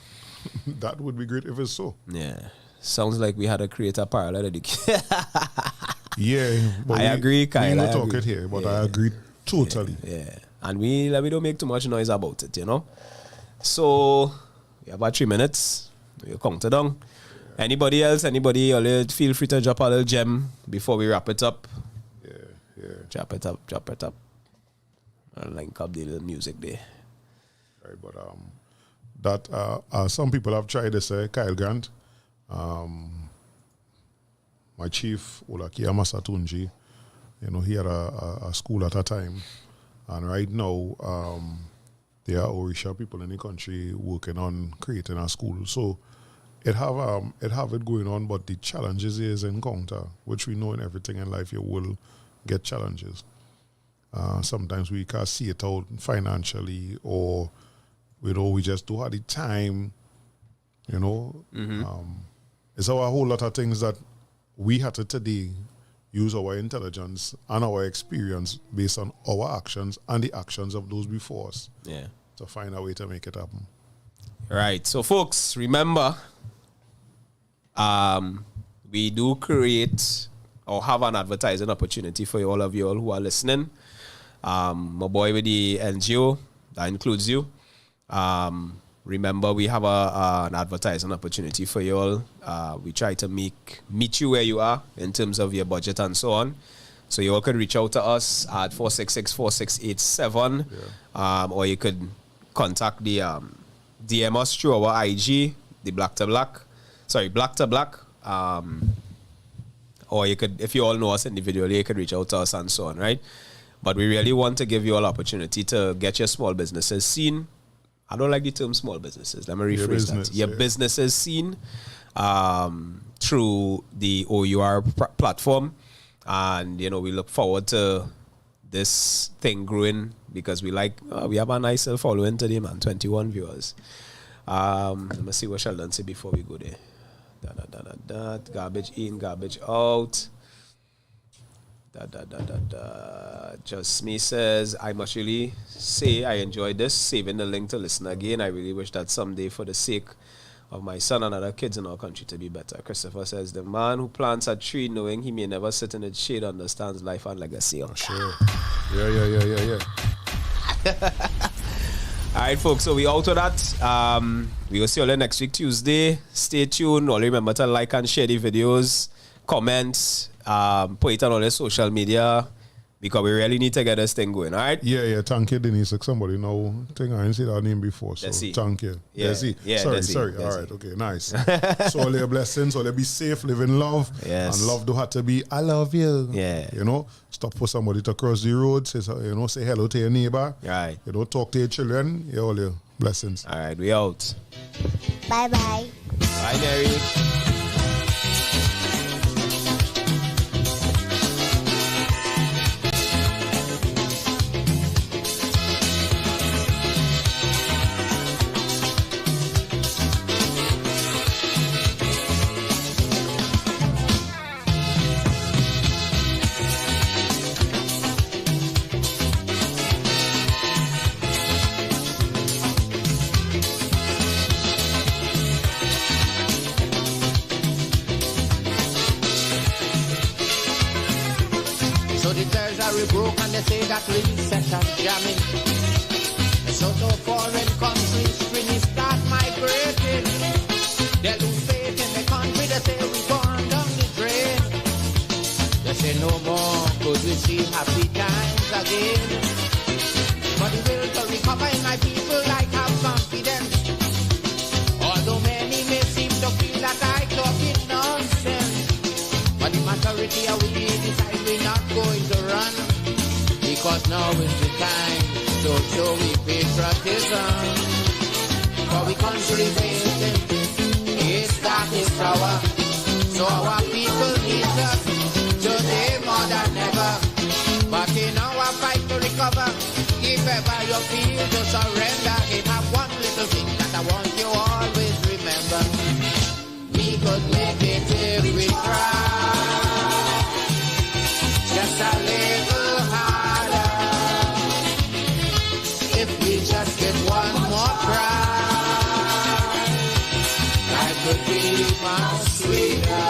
That would be great if it's so. Yeah. Sounds like we had to create a parallel education. Yeah. But I agree, Kyle. We don't talk it here, but I agree totally. Yeah. And we don't make too much noise about it, you know. So we have about 3 minutes. We'll count it down. Yeah. Anybody else? Feel free to drop a little gem before we wrap it up. Yeah. Drop it up. I'll link up the little music there. Right, but that some people have tried this. Kyle Grant, my chief Olakia Masatunji, you know, he had a school at a time, and right now there are Orisha people in the country working on creating a school. So it have it going on, but the challenges is encounter, which we know in everything in life you will get challenges. Sometimes we can't see it out financially, or we just don't have the time, you know. It's a whole lot of things that we had to today use our intelligence and our experience based on our actions and the actions of those before us. Yeah. To find a way to make it happen. Right. So, folks, remember, we do create or have an advertising opportunity for all of you all who are listening. My boy with the NGO, that includes you. Remember, we have an advertising opportunity for you all. We try to meet you where you are in terms of your budget and so on. So you all could reach out to us at 466-4687, or you could contact the DM us through our IG, the Black to Black. Or you could, if you all know us individually, you could reach out to us and so on, right? But we really want to give you all opportunity to get your small businesses seen. I don't like the term small businesses. Let me rephrase that. Your businesses seen through the OUR platform. And, you know, we look forward to this thing growing because we have a nice following today, man. 21 viewers. Let me see what Sheldon say before we go there. Garbage in, garbage out. Just me says, I must really say I enjoyed this. Saving the link to listen again. I really wish that someday, for the sake of my son and other kids in our country, to be better. Christopher says, the man who plants a tree knowing he may never sit in its shade understands life and legacy. Oh, sure. Yeah. All right, folks, so we out of that. We will see you all next week, Tuesday. Stay tuned. All remember to like and share the videos, comment, put it on all the social media, because we really need to get this thing going, all right? Yeah. Thank you, Denise. Like somebody know, I think I didn't see that name before, so thank you. Yeah. Sorry. All right, okay, nice. So all your blessings, all be safe, live in love. Yes. And love don't have to be, I love you. Yeah. You know, stop for somebody to cross the road, say hello to your neighbor. Right. You know, talk to your children, all your blessings. All right, we out. Bye-bye. Bye, Mary. Broke and they say that recession jamming. So no foreign countries really start migrating. They lose faith in the country, they say we gone down the drain. They say no more could we see happy times again. But the will to recover in my people like have confidence. Although many may seem to feel that I talking nonsense, but the majority of we decide we're not going to run. Because now is the time to show we patriotism. For we country facing is dark, is sour. So our people need us today more than ever. But in our fight to recover, if ever you feel to surrender, it have one little thing that I want you always remember. We could make it if we try. Just a little harder. If we just get one more try, life would be much sweeter.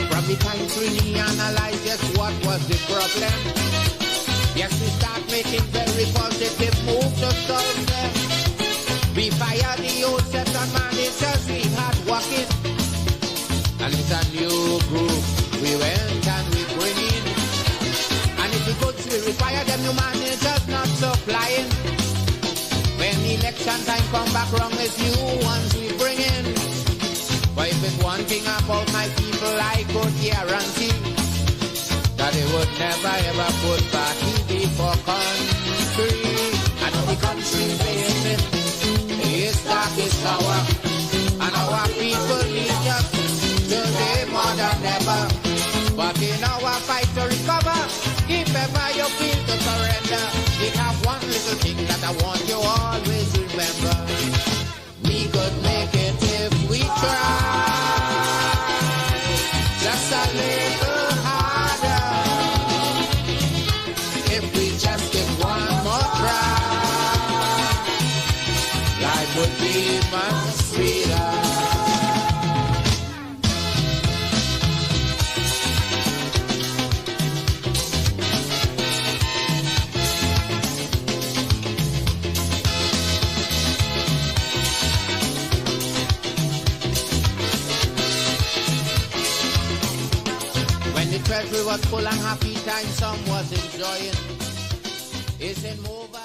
From the time we analyze just what was the problem, yes, we start making very positive moves to solve them. We fire the old set of managers we had working, and it's a new group we went and we bring in. And if the goods we require, them new managers not supplying. When election time come back wrong, it's new ones we bring in. But if it's one thing about my people, I could guarantee that they would never ever put party before country. And the country facing is dark, is sour, and our people need us today more than ever. But in our fight to recover, if ever you feel to surrender, we have one little thing that I want you always remember. We could make it if we try. Just a little harder. If we just give one more try, life would be much sweeter. The treasury was full and happy time some was enjoying. Isn't over.